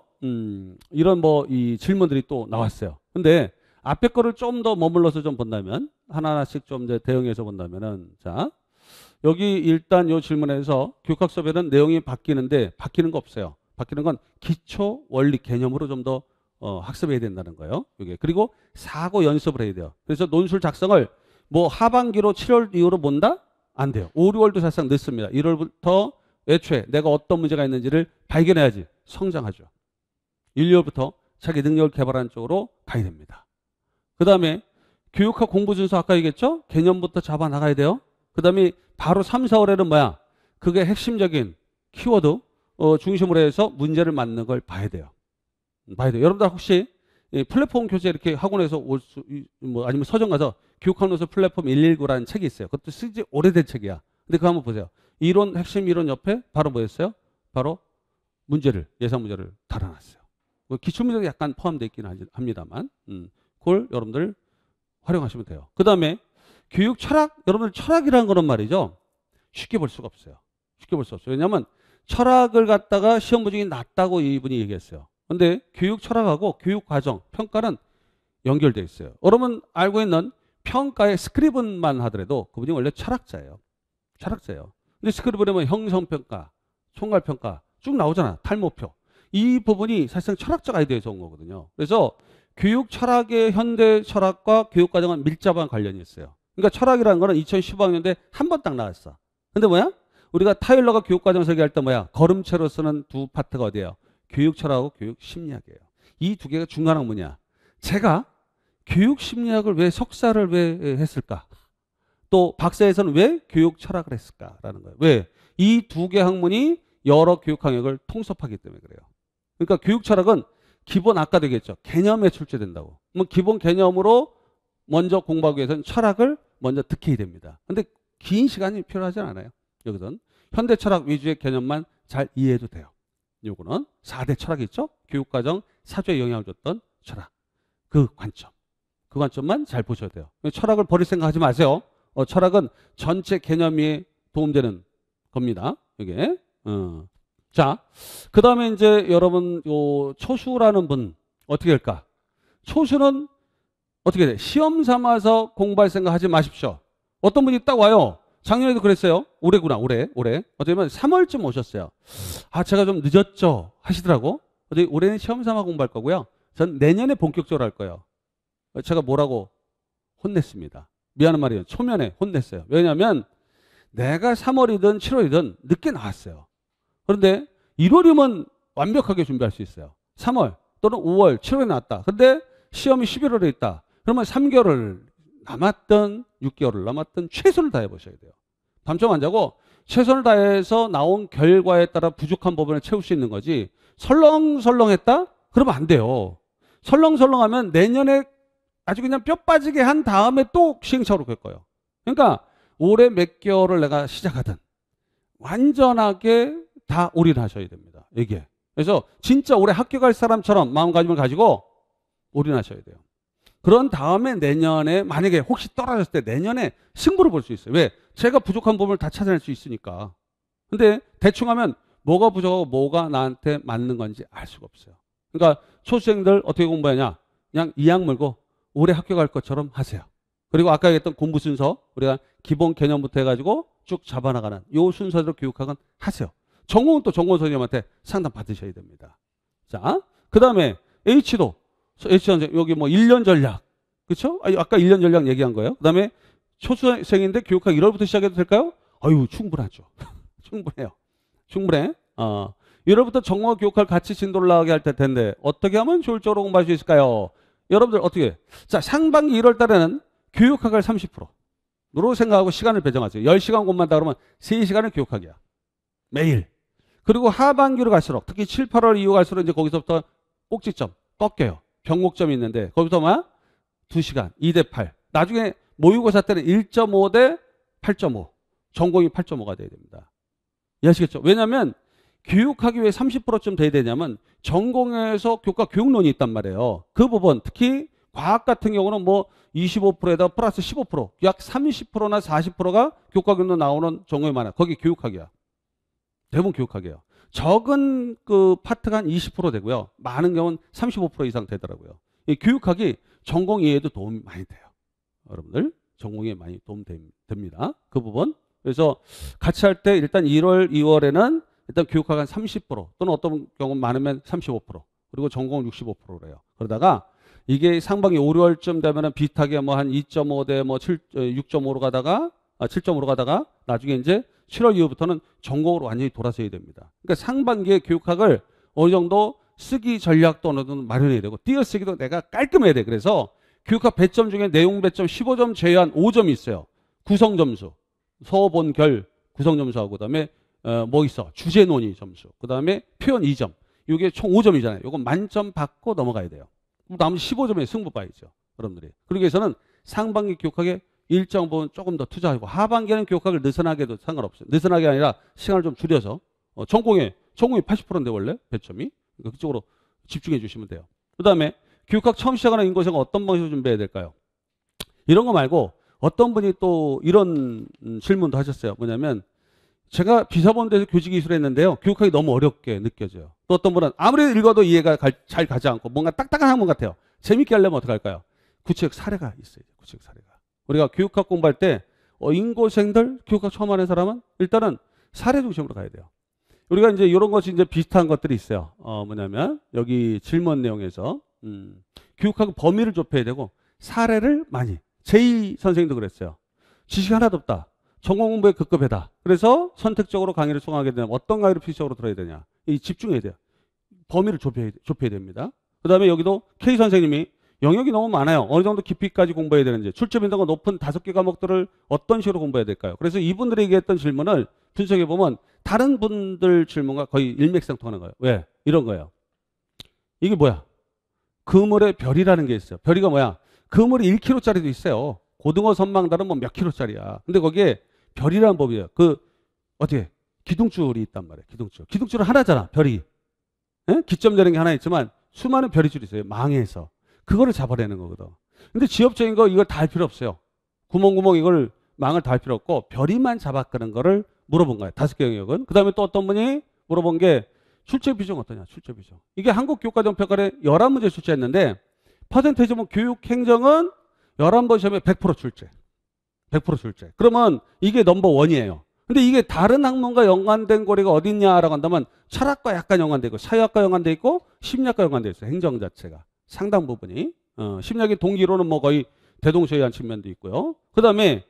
이런 뭐 이 질문들이 또 나왔어요. 근데 앞에 거를 좀 더 머물러서 좀 본다면 하나하나씩 좀 이제 대응해서 본다면은 자, 여기 일단 이 질문에서 교육학 수업에는 내용이 바뀌는데 바뀌는 거 없어요. 바뀌는 건 기초 원리 개념으로 좀 더 학습해야 된다는 거예요. 이게. 그리고 사고 연습을 해야 돼요. 그래서 논술 작성을 뭐 하반기로 7월 이후로 본다? 안 돼요. 5, 6월도 사실상 늦습니다. 1월부터 애초에 내가 어떤 문제가 있는지를 발견해야지 성장하죠. 1, 2월부터 자기 능력을 개발하는 쪽으로 가야 됩니다. 그 다음에 교육학 공부 순서 아까 얘기했죠? 개념부터 잡아 나가야 돼요. 그 다음에 바로 3, 4월에는 뭐야? 그게 핵심적인 키워드 중심으로 해서 문제를 맞는 걸 봐야 돼요. 봐야 돼요. 여러분들 혹시 플랫폼 교재 이렇게 학원에서 뭐 아니면 서점 가서 교육학 논술 플랫폼 119라는 책이 있어요. 그것도 쓰지 오래된 책이야. 근데 그거 한번 보세요. 이론, 핵심 이론 옆에 바로 뭐였어요? 바로 문제를, 예상 문제를 달아놨어요. 기출문제가 약간 포함되어 있긴 합니다만, 그걸 여러분들 활용하시면 돼요. 그 다음에 교육 철학, 여러분들 철학이라는 거는 말이죠. 쉽게 볼 수가 없어요. 쉽게 볼 수 없어요. 왜냐하면 철학을 갖다가 시험 문제가 낮다고 이분이 얘기했어요. 근데 교육 철학하고 교육 과정, 평가는 연결되어 있어요. 여러분 알고 있는 평가의 스크립은만 하더라도 그분이 원래 철학자예요. 철학자예요. 근데 스크립을 보면 형성평가, 총괄평가 쭉 나오잖아. 탈모표. 이 부분이 사실상 철학적 아이디어에서 온 거거든요. 그래서 교육 철학의 현대 철학과 교육과정은 밀접한 관련이 있어요. 그러니까 철학이라는 거는 2015학년도에 한 번 딱 나왔어. 근데 뭐야? 우리가 타일러가 교육과정 설계할 때 뭐야? 걸음체로 쓰는 두 파트가 어디예요? 교육철학하고 교육심리학이에요. 이 두 개가 중간 학문이야. 제가 교육심리학을 왜 석사를 왜 했을까? 또 박사에서는 왜 교육철학을 했을까라는 거예요. 왜? 이 두 개 학문이 여러 교육 학역을 통섭하기 때문에 그래요. 그러니까 교육철학은 기본 아까 되겠죠. 개념에 출제된다고. 뭐 기본 개념으로 먼저 공부하기 위해서는 철학을 먼저 득해야 됩니다. 근데 긴 시간이 필요하지 않아요. 여기서는 현대 철학 위주의 개념만 잘 이해해도 돼요. 요거는 4대 철학이 있죠. 교육과정 사조에 영향을 줬던 철학. 그 관점만 잘 보셔야 돼요. 철학을 버릴 생각하지 마세요. 철학은 전체 개념에 도움되는 겁니다. 이게. 자, 그 다음에 이제 여러분 요 초수라는 분 어떻게 할까? 초수는 어떻게 돼? 시험 삼아서 공부할 생각 하지 마십시오. 어떤 분이 딱 와요. 작년에도 그랬어요. 올해구나, 올해. 어떻게 보면 3월쯤 오셨어요. 아, 제가 좀 늦었죠. 하시더라고. 올해는 시험 삼아 공부할 거고요. 전 내년에 본격적으로 할 거예요. 제가 뭐라고 혼냈습니다. 미안한 말이에요. 초면에 혼냈어요. 왜냐하면 내가 3월이든 7월이든 늦게 나왔어요. 그런데 1월이면 완벽하게 준비할 수 있어요. 3월 또는 5월, 7월에 나왔다. 근데 시험이 11월에 있다. 그러면 3개월을 남았든 6개월을 남았든 최선을 다해 보셔야 돼요. 밤잠 안 자고 최선을 다해서 나온 결과에 따라 부족한 부분을 채울 수 있는 거지. 설렁설렁했다? 그러면 안 돼요. 설렁설렁하면 내년에 아주 그냥 뼈 빠지게 한 다음에 또 시행착오로 갈 거예요. 그러니까 올해 몇 개월을 내가 시작하든 완전하게 다 올인하셔야 됩니다. 이게. 그래서 진짜 올해 학교 갈 사람처럼 마음가짐을 가지고 올인하셔야 돼요. 그런 다음에 내년에 만약에 혹시 떨어졌을 때 내년에 승부를 볼 수 있어요. 왜? 제가 부족한 부분을 다 찾아낼 수 있으니까. 근데 대충 하면 뭐가 부족하고 뭐가 나한테 맞는 건지 알 수가 없어요. 그러니까 초수생들 어떻게 공부하냐? 그냥 이악 물고 올해 학교 갈 것처럼 하세요. 그리고 아까 얘기했던 공부 순서 우리가 기본 개념부터 해가지고 쭉 잡아나가는 요 순서대로 교육학은 하세요. 전공은 또 전공 선생님한테 상담 받으셔야 됩니다. 자, 그 다음에 H도 H선생 여기 뭐 1년 전략 그렇죠? 아까 1년 전략 얘기한 거예요. 그 다음에 초수생인데 교육학 1월부터 시작해도 될까요? 아유 충분하죠. 충분해요. 충분해. 1월부터 전공과 교육학을 같이 진도를 나가게 할 텐데 어떻게 하면 효율적으로 공부할 수 있을까요? 여러분들 어떻게? 자, 상반기 1월 달에는 교육학을 30%로 생각하고 시간을 배정하세요. 10시간 공부한다 그러면 3시간은 교육학이야. 매일. 그리고 하반기로 갈수록 특히 7, 8월 이후 갈수록 이제 거기서부터 꼭지점 꺾여요. 병목점이 있는데 거기서 막 2시간 2대 8. 나중에 모의고사 때는 1.5 대 8.5. 전공이 8.5가 돼야 됩니다. 이해하시겠죠? 왜냐하면 교육학이 왜 30%쯤 돼야 되냐면 전공에서 교과 교육론이 있단 말이에요. 그 부분 특히 과학 같은 경우는 뭐 25%에다 플러스 15%, 약 30%나 40%가 교과 교육론 나오는 전공이 많아요. 거기 교육학이야. 대부분 교육학이에요. 적은 그 파트가 한 20% 되고요. 많은 경우는 35% 이상 되더라고요. 이 교육학이 전공 이해에도 도움이 많이 돼요. 여러분들 전공에 많이 도움됩니다. 그 부분. 그래서 같이 할 때 일단 1월, 2월에는 일단 교육학 한 30% 또는 어떤 경우는 많으면 35% 그리고 전공은 65%래요. 그러다가 이게 상반기 5, 6월쯤 되면은 비슷하게 뭐 한 2.5 대 뭐 6.5로 가다가 7.5로 가다가 나중에 이제 7월 이후부터는 전공으로 완전히 돌아서야 됩니다. 그러니까 상반기에 교육학을 어느 정도 쓰기 전략도 어느 정도 마련해야 되고 띄어쓰기도 내가 깔끔해야 돼. 그래서 교육학 배점 중에 내용 배점 15점 제외한 5점이 있어요. 구성점수, 서본결 구성점수하고 그다음에 뭐 있어? 주제 논의 점수. 그다음에 표현 2점. 이게 총 5점이잖아요. 이거 만점 받고 넘어가야 돼요. 나머지 15점에 승부 봐야죠. 여러분들이. 그러기 위해서는 상반기 교육학에 일정 부분 조금 더 투자하고 하반기에는 교육학을 느슨하게 해도 상관없어요. 느슨하게 아니라 시간을 좀 줄여서 전공이 80%인데 원래 배점이. 그러니까 그쪽으로 집중해 주시면 돼요. 그다음에 교육학 처음 시작하는 인고생은 어떤 방식으로 준비해야 될까요? 이런 거 말고 어떤 분이 또 이런 질문도 하셨어요. 뭐냐면 제가 비서본대에서 교직이수를 했는데요. 교육학이 너무 어렵게 느껴져요. 또 어떤 분은 아무리 읽어도 이해가 잘 가지 않고 뭔가 딱딱한 학문 같아요. 재밌게 하려면 어떻게 할까요? 구체적 사례가 있어요. 구체적 사례가. 우리가 교육학 공부할 때 인고생들 교육학 처음 하는 사람은 일단은 사례 중심으로 가야 돼요. 우리가 이제 이런 것이 이제 비슷한 것들이 있어요. 뭐냐면 여기 질문 내용에서 교육학 범위를 좁혀야 되고 사례를 많이. 제2 선생님도 그랬어요. 지식 하나도 없다. 전공 공부에 급급하다. 그래서 선택적으로 강의를 수강하게 되면 어떤 강의를 필수적으로 들어야 되냐. 이 집중해야 돼요. 범위를 좁혀야 됩니다. 그 다음에 여기도 K 선생님이 영역이 너무 많아요. 어느 정도 깊이까지 공부해야 되는지, 출제 빈도가 높은 5개 과목들을 어떤 식으로 공부해야 될까요? 그래서 이분들이 얘기했던 질문을 분석해보면 다른 분들 질문과 거의 일맥상통하는 거예요. 왜? 이런 거예요. 이게 뭐야? 그물의 별이라는 게 있어요. 별이가 뭐야? 그물이 1kg짜리도 있어요. 고등어 선망달은 뭐 몇 킬로짜리야. 근데 거기에 별이라는 법이에요. 어떻게? 기둥줄이 있단 말이에요. 기둥줄. 기둥줄은 하나잖아, 별이. 예? 기점되는 게 하나 있지만 수많은 별이 줄이 있어요. 망해서. 그거를 잡아내는 거거든. 근데 지엽적인 거 이걸 다 할 필요 없어요. 구멍구멍 이걸 망을 다 할 필요 없고 별이만 잡아끄는 거를 물어본 거예요. 5개 영역은. 그 다음에 또 어떤 분이 물어본 게 출제 비중 어떠냐. 출제 비중. 이게 한국교육과정평가에 11문제 출제했는데 퍼센테이지 뭐 교육행정은 11번 시험에 100% 출제. 100% 출제. 그러면 이게 넘버원이에요. 근데 이게 다른 학문과 연관된 고리가 어디 있냐라고 한다면 철학과 약간 연관되어 있고 사회학과 연관되어 있고 심리학과 연관되어 있어요. 행정 자체가. 상당 부분이. 심리학의 동기로는 뭐 거의 대동소이한 측면도 있고요. 그 다음에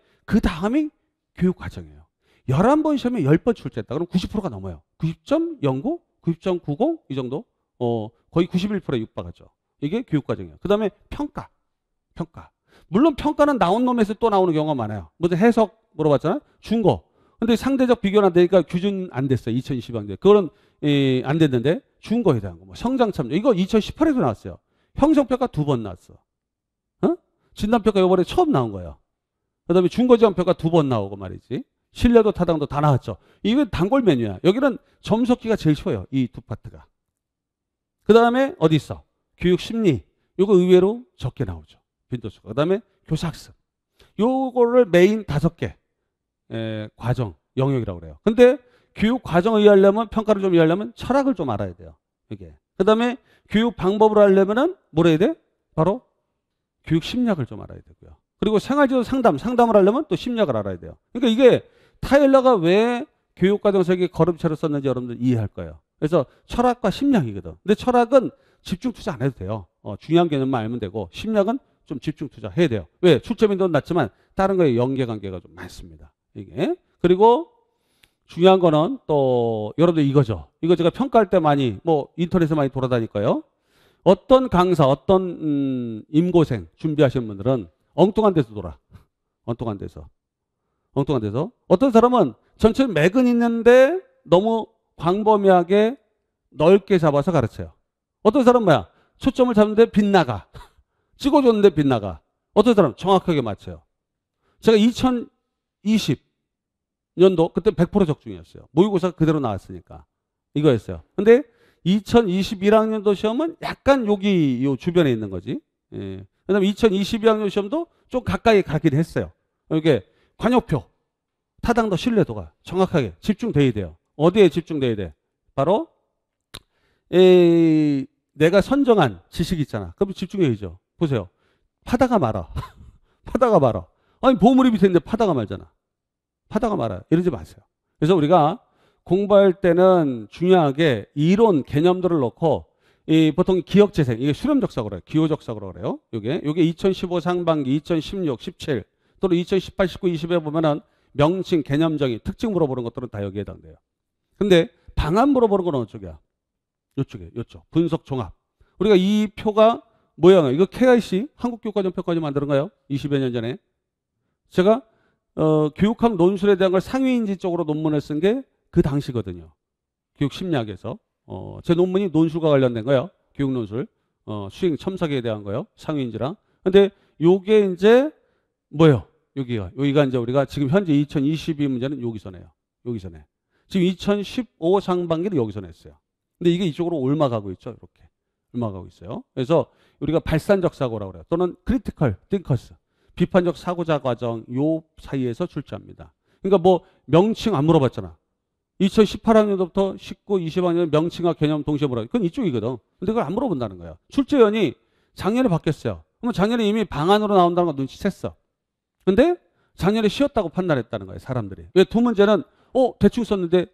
교육과정이에요. 11번 시험에 10번 출제했다. 그럼 90%가 넘어요. 90.09? 90.90? 이 정도? 거의 91%에 육박하죠. 이게 교육과정이에요. 그 다음에 평가. 물론 평가는 나온 놈에서 또 나오는 경우가 많아요. 무슨 해석 물어봤잖아요. 준거. 근데 상대적 비교는 안 되니까 규준 안 됐어요. 2020학년. 그거는 안 됐는데 준거에 대한 거. 뭐 성장 참여. 이거 2018에도 나왔어요. 형성평가 2번 나왔어. 진단평가 이번에 처음 나온 거예요. 그 다음에 준거지원평가 2번 나오고 말이지. 신뢰도 타당도 다 나왔죠. 이거 단골 메뉴야. 여기는 점수 얻기가 제일 쉬워요. 이 두 파트가. 그 다음에 어디 있어? 교육심리. 이거 의외로 적게 나오죠. 빈도수가. 그 다음에 교사학습. 요거를 메인 5개 과정, 영역이라고 그래요. 근데 교육 과정을 이해하려면, 평가를 좀 이해하려면 철학을 좀 알아야 돼요. 이게. 그 다음에 교육 방법을 하려면은 뭘 해야 돼? 바로 교육 심리학을 좀 알아야 되고요. 그리고 생활지도 상담을 하려면 또 심리학을 알아야 돼요. 그러니까 이게 타일러가 왜 교육과정에서 이게 걸음체로 썼는지 여러분들 이해할 거예요. 그래서 철학과 심리학이거든. 근데 철학은 집중 투자 안 해도 돼요. 중요한 개념만 알면 되고, 심리학은 좀 집중 투자해야 돼요. 왜? 출제 빈도는 낮지만 다른 거에 연계관계가 좀 많습니다. 이게. 그리고 중요한 거는 또 여러분들 이거죠. 이거 제가 평가할 때 많이 뭐 인터넷에 많이 돌아다니까요. 어떤 강사, 어떤 임고생 준비하시는 분들은 엉뚱한 데서 돌아. 엉뚱한 데서. 어떤 사람은 전체 맥은 있는데 너무 광범위하게 넓게 잡아서 가르쳐요. 어떤 사람은 뭐야? 초점을 잡는데 빗나가. 찍어줬는데 빗나가. 어떤 사람 정확하게 맞춰요. 제가 2020년도 그때 100% 적중이었어요. 모의고사 그대로 나왔으니까. 이거였어요. 근데 2021학년도 시험은 약간 여기 요 주변에 있는 거지. 예. 그다음에 2022학년 시험도 좀 가까이 가긴 했어요. 이게 관역표, 타당도, 신뢰도가 정확하게 집중돼야 돼요. 어디에 집중돼야 돼? 바로 내가 선정한 지식이 있잖아. 그럼 집중해야죠. 보세요. 파다가 말아. 파다가 말아. 아니 보물이 밑에 있는데 파다가 말잖아. 파다가 말아요. 이러지 마세요. 그래서 우리가 공부할 때는 중요하게 이론 개념들을 넣고 보통 기억재생, 이게 수렴적사고 그래요. 기호적사고 그래요. 요게 2015 상반기, 2016, 17 또는 2018, 19, 20에 보면은 명칭, 개념정의, 특징 물어보는 것들은 다 여기에 해당돼요. 근데 방안 물어보는 건 어느 쪽이야? 요쪽. 분석 종합. 우리가 이 표가 모양은 이거 KIC 한국교육과정평가원이 만드는 거예요. 20여 년 전에. 제가 교육학 논술에 대한 걸 상위인지 쪽으로 논문을 쓴 게 그 당시거든요. 교육심리학에서. 제 논문이 논술과 관련된 거예요. 교육논술. 수행 첨삭에 대한 거예요. 상위인지랑. 근데 요게 이제 뭐예요? 여기가 이제 우리가 지금 현재 2022 문제는 여기서 내요. 여기서 내. 지금 2015 상반기는 여기서 냈어요. 근데 이게 이쪽으로 옮아가고 있죠. 이렇게. 옮아가고 있어요. 그래서 우리가 발산적 사고라고 그래요. 또는 크리티컬 띵커스. 비판적 사고자 과정 요 사이에서 출제합니다. 그러니까 뭐 명칭 안 물어봤잖아. 2018학년부터 19, 20학년 명칭과 개념 동시에 물어요. 그건 이쪽이거든. 근데 그걸 안 물어본다는 거야. 출제연이 작년에 바뀌었어요. 그러면 작년에 이미 방안으로 나온다는 거 눈치챘어. 근데 작년에 쉬었다고 판단했다는 거예요, 사람들이. 왜? 두 문제는 대충 썼는데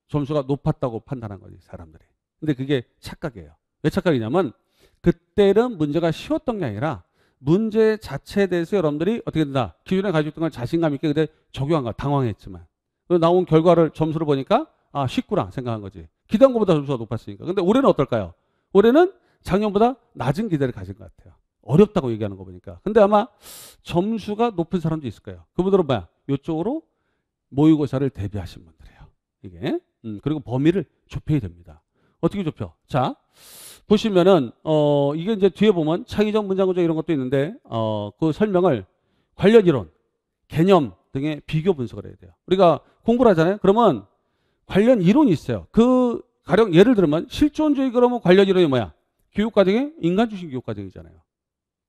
점수가 높았다고 판단한 거지, 사람들이. 근데 그게 착각이에요. 왜 착각이냐면 그때는 문제가 쉬웠던 게 아니라 문제 자체에 대해서 여러분들이 어떻게 된다? 기존에 가지고 있던 걸 자신감 있게 그때 적용한 거야. 당황했지만. 나온 결과를 점수를 보니까 쉽구나 생각한 거지. 기대한 것보다 점수가 높았으니까. 근데 올해는 어떨까요? 올해는 작년보다 낮은 기대를 가진 것 같아요. 어렵다고 얘기하는 거 보니까. 근데 아마 점수가 높은 사람도 있을 거예요. 그분들은 뭐야? 이쪽으로 모의고사를 대비하신 분들이에요. 이게. 그리고 범위를 좁혀야 됩니다. 어떻게 좁혀? 자, 보시면은 이게 이제 뒤에 보면 창의적 문장 구조 이런 것도 있는데 그 설명을 관련 이론, 개념 등의 비교 분석을 해야 돼요. 우리가 공부를 하잖아요. 그러면 관련 이론이 있어요. 그 가령 예를 들면 실존주의 그러면 관련 이론이 뭐야? 교육과정의 인간중심 교육과정이잖아요.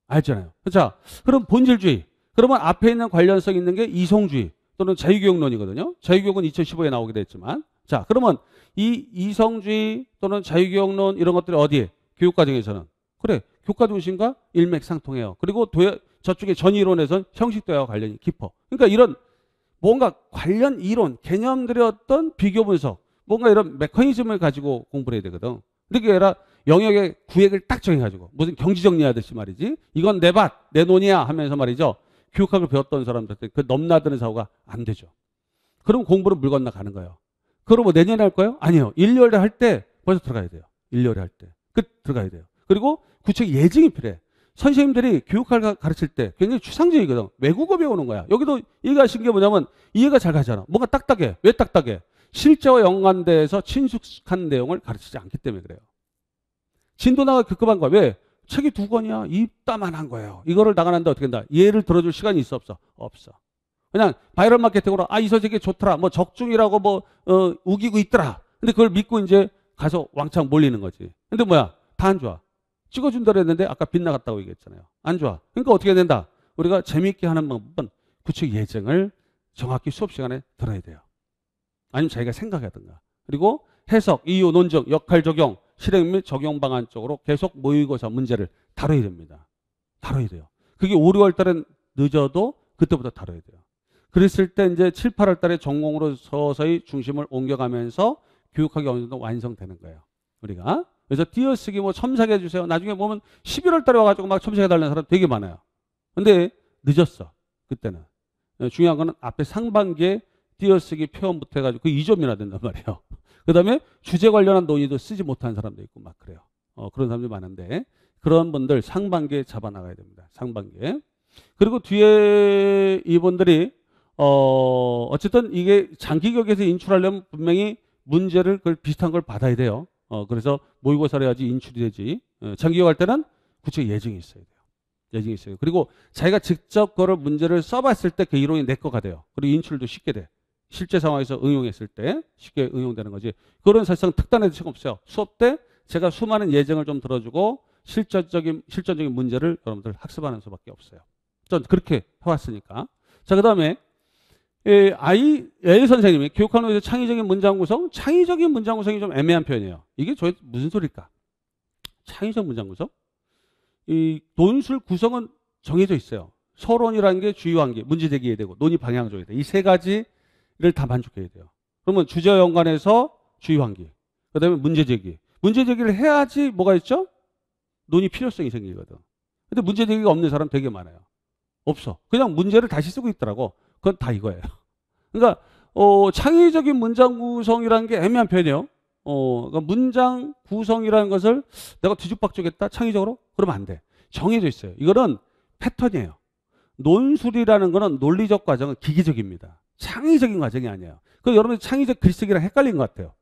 알잖아요. 자, 그럼 본질주의. 그러면 앞에 있는 관련성 있는 게 이성주의 또는 자유교육론이거든요. 자유교육은 2015에 나오기도 했지만. 자, 그러면 이 이성주의 또는 자유교육론 이런 것들이 어디에? 교육과정에서는. 그래, 교과중심과 일맥상통해요. 그리고 저쪽에 전이론에서는 형식도와 관련이 깊어. 그러니까 이런 뭔가 관련 이론, 개념들의 어떤 비교 분석, 뭔가 이런 메커니즘을 가지고 공부를 해야 되거든. 그게 아니라 영역의 구획을 딱 정해가지고 무슨 경지 정리하듯이 말이지. 이건 내 밭, 내 논이야 하면서 말이죠. 교육학을 배웠던 사람들한테 그 넘나드는 사고가 안 되죠. 그럼 공부는 물 건너가는 거예요. 그럼 뭐 내년에 할 거예요? 아니요. 1, 2월에 할 때 벌써 들어가야 돼요. 1, 2월에 할 때. 들어가야 돼요. 그리고 구체적 예증이 필요해. 선생님들이 교육학을 가르칠 때 굉장히 추상적이거든. 외국어 배우는 거야. 여기도 이해하신 게 뭐냐면 이해가 잘 가잖아. 뭔가 딱딱해. 왜 딱딱해? 실제와 연관돼서 친숙한 내용을 가르치지 않기 때문에 그래요. 진도나가 급급한 거야. 왜? 책이 2권이야. 입다만한 거예요. 이거를 나가는데 어떻게 된다? 이해를 들어줄 시간이 있어 없어? 없어. 그냥 바이럴 마케팅으로 이 서적이 좋더라. 뭐 적중이라고 뭐 우기고 있더라. 근데 그걸 믿고 이제 가서 왕창 몰리는 거지. 근데 뭐야? 다 안 좋아. 찍어준다 그랬는데 아까 빗나갔다고 얘기했잖아요. 안 좋아. 그러니까 어떻게 된다? 우리가 재미있게 하는 방법은 구체적 예정을 정확히 수업 시간에 들어야 돼요. 아니면 자기가 생각하든가. 그리고 해석, 이유, 논증, 역할 적용, 실행 및 적용 방안 쪽으로 계속 모의고사 문제를 다뤄야 됩니다. 다뤄야 돼요. 그게 5, 6월 달엔 늦어도 그때부터 다뤄야 돼요. 그랬을 때 이제 7, 8월 달에 전공으로 서서히 중심을 옮겨가면서 교육학이 어느 정도 완성되는 거예요. 우리가. 그래서 띄어쓰기 뭐 첨삭해 해주세요. 나중에 보면 11월 달에 와가지고 막 첨삭해 달라는 사람 되게 많아요. 근데 늦었어. 그때는. 중요한 거는 앞에 상반기에 띄어쓰기 표현부터 해가지고 그 2점이나 된단 말이에요. 그 다음에 주제 관련한 논의도 쓰지 못한 사람도 있고 막 그래요. 그런 사람들이 많은데 그런 분들 상반기에 잡아나가야 됩니다. 상반기에. 그리고 뒤에 이분들이 어쨌든 이게 장기 교육에서 인출하려면 분명히 문제를 그걸 비슷한 걸 받아야 돼요. 그래서 모의고사를 해야지 인출이 되지. 장기 교육 할 때는 구체적 예정이 있어야 돼요. 예정이 있어요. 그리고 자기가 직접 그걸 문제를 써봤을 때 그 이론이 내 거가 돼요. 그리고 인출도 쉽게 돼. 실제 상황에서 응용했을 때 쉽게 응용되는 거지. 그런 사실상 특단의 대책 없어요. 수업 때 제가 수많은 예정을 좀 들어주고 실전적인 문제를 여러분들 학습하는 수밖에 없어요. 전 그렇게 해왔으니까. 자, 그 다음에 A 선생님이 교육하는 데서 창의적인 문장 구성? 창의적인 문장 구성이 좀 애매한 표현이에요. 이게 무슨 소리일까? 창의적 문장 구성? 이 논술 구성은 정해져 있어요. 서론이라는 게 주의 환기, 문제 제기해야 되고 논의 방향 줘야 돼. 이 세 가지를 다 만족해야 돼요. 그러면 주제와 연관해서 주의 환기, 그 다음에 문제 제기. 문제 제기를 해야지 뭐가 있죠? 논의 필요성이 생기거든. 근데 문제 제기가 없는 사람 되게 많아요. 없어. 그냥 문제를 다시 쓰고 있더라고. 그건 다 이거예요. 그러니까 창의적인 문장 구성이라는 게 애매한 표현이에요. 그러니까 문장 구성이라는 것을 내가 뒤죽박죽했다 창의적으로? 그러면 안 돼. 정해져 있어요. 이거는 패턴이에요. 논술이라는 거는 논리적 과정은 기기적입니다. 창의적인 과정이 아니에요. 그 여러분이 창의적 글쓰기랑 헷갈린 것 같아요.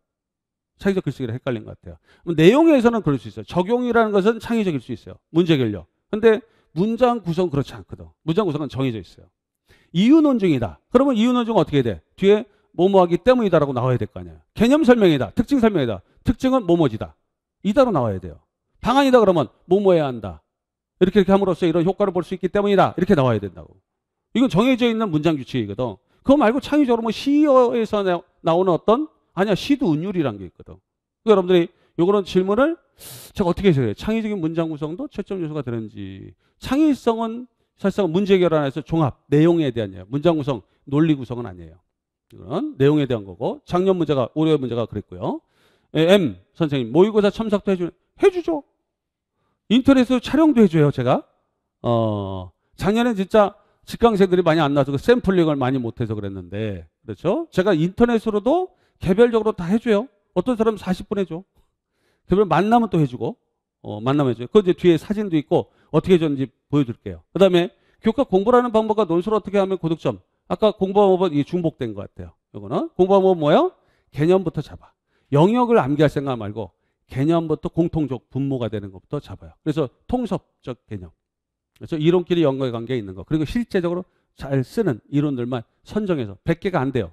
창의적 글쓰기랑 헷갈린 것 같아요. 내용에서는 그럴 수 있어요. 적용이라는 것은 창의적일 수 있어요. 문제 결력. 근데 문장 구성 그렇지 않거든. 문장 구성은 정해져 있어요. 이유 논증이다. 그러면 이유 논증은 어떻게 돼? 뒤에 뭐뭐하기 때문이다라고 나와야 될 거 아니야. 개념 설명이다. 특징 설명이다. 특징은 뭐뭐지다. 이다로 나와야 돼요. 방안이다 그러면 뭐뭐해야 한다. 이렇게 함으로써 이런 효과를 볼 수 있기 때문이다. 이렇게 나와야 된다고. 이건 정해져 있는 문장 규칙이거든. 그거 말고 창의적으로 뭐 시어에서 나오는 어떤 아니야 시도 운율이라는 게 있거든. 그러니까 여러분들이 요거는 질문을 제가 어떻게 해석해요? 창의적인 문장 구성도 채점 요소가 되는지. 창의성은 사실상 문제 해결 안에서 종합, 내용에 대한 얘기예요. 문장 구성, 논리 구성은 아니에요. 이건 내용에 대한 거고, 작년 문제가, 올해 문제가 그랬고요. M 선생님, 모의고사 첨삭도 해주죠. 인터넷으로 촬영도 해줘요, 제가. 작년에 진짜 직강생들이 많이 안 나와서 그 샘플링을 많이 못해서 그랬는데, 그렇죠? 제가 인터넷으로도 개별적으로 다 해줘요. 어떤 사람은 40분 해줘. 개별 만나면 또 해주고, 만나면 해줘요. 그 이제 뒤에 사진도 있고, 어떻게 해줬는지 보여드릴게요. 그 다음에 교과 공부라는 방법과 논술을 어떻게 하면 고득점. 아까 공부방법은 이 중복된 것 같아요. 요거는. 공부방법은 뭐예요? 개념부터 잡아. 영역을 암기할 생각 말고, 개념부터 공통적 분모가 되는 것부터 잡아요. 그래서 통섭적 개념. 그래서 이론끼리 연관관계가 있는 거. 그리고 실제적으로 잘 쓰는 이론들만 선정해서 100개가 안 돼요.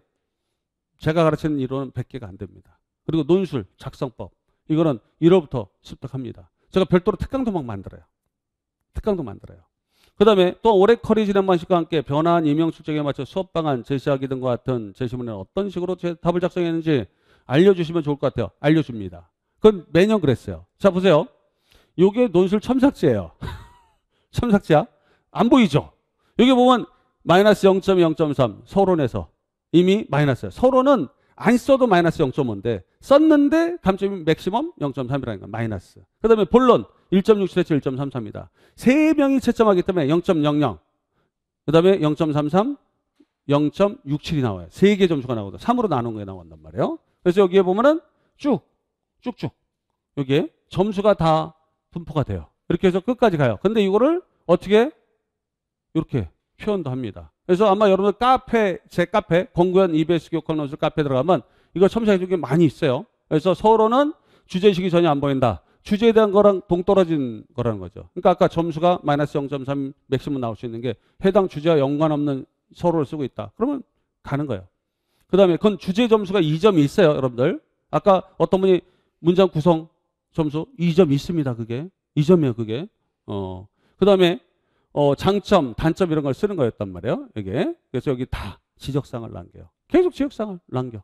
제가 가르치는 이론은 100개가 안 됩니다. 그리고 논술, 작성법. 이거는 1호부터 습득합니다. 제가 별도로 특강도 막 만들어요. 특강도 만들어요. 그 다음에 또 올해 커리 지난 방식과 함께 변화한 임용 출제에 맞춰 수업 방안 제시하기 등과 같은 제시문에는 어떤 식으로 제 답을 작성했는지 알려주시면 좋을 것 같아요. 알려줍니다. 그건 매년 그랬어요. 자, 보세요. 요게 논술 첨삭지예요. 첨삭지야? 안 보이죠? 여기 보면 마이너스 0.0.3 서론에서 이미 마이너스예요. 서론은 안 써도 마이너스 0.5인데 썼는데 감점이 맥시멈 0.3이라는 거 마이너스. 그 다음에 본론 1.67에서 1.33입니다. 3명이 채점하기 때문에 0.00. 그 다음에 0.33, 0.67이 나와요. 3개 점수가 나오거든요. 3으로 나눈 게 나온단 말이에요. 그래서 여기에 보면은 쭉쭉 여기에 점수가 다 분포가 돼요. 이렇게 해서 끝까지 가요. 근데 이거를 어떻게 이렇게 표현도 합니다. 그래서 아마 여러분들 카페, 제 카페, 공구현 EBS 교육학 논술 카페 들어가면 이거 첨삭해 준 게 많이 있어요. 그래서 서로는 주제식이 전혀 안 보인다. 주제에 대한 거랑 동떨어진 거라는 거죠. 그러니까 아까 점수가 마이너스 0.3 맥시멈 나올 수 있는 게 해당 주제와 연관없는 서로를 쓰고 있다. 그러면 가는 거예요. 그 다음에 그건 주제 점수가 2점이 있어요, 여러분들. 아까 어떤 분이 문장 구성 점수 2점 있습니다, 그게. 2점이에요, 그게. 그 다음에 장점, 단점 이런 걸 쓰는 거였단 말이에요. 이게. 그래서 여기 다 지적사항을 남겨요. 계속 지적사항을 남겨.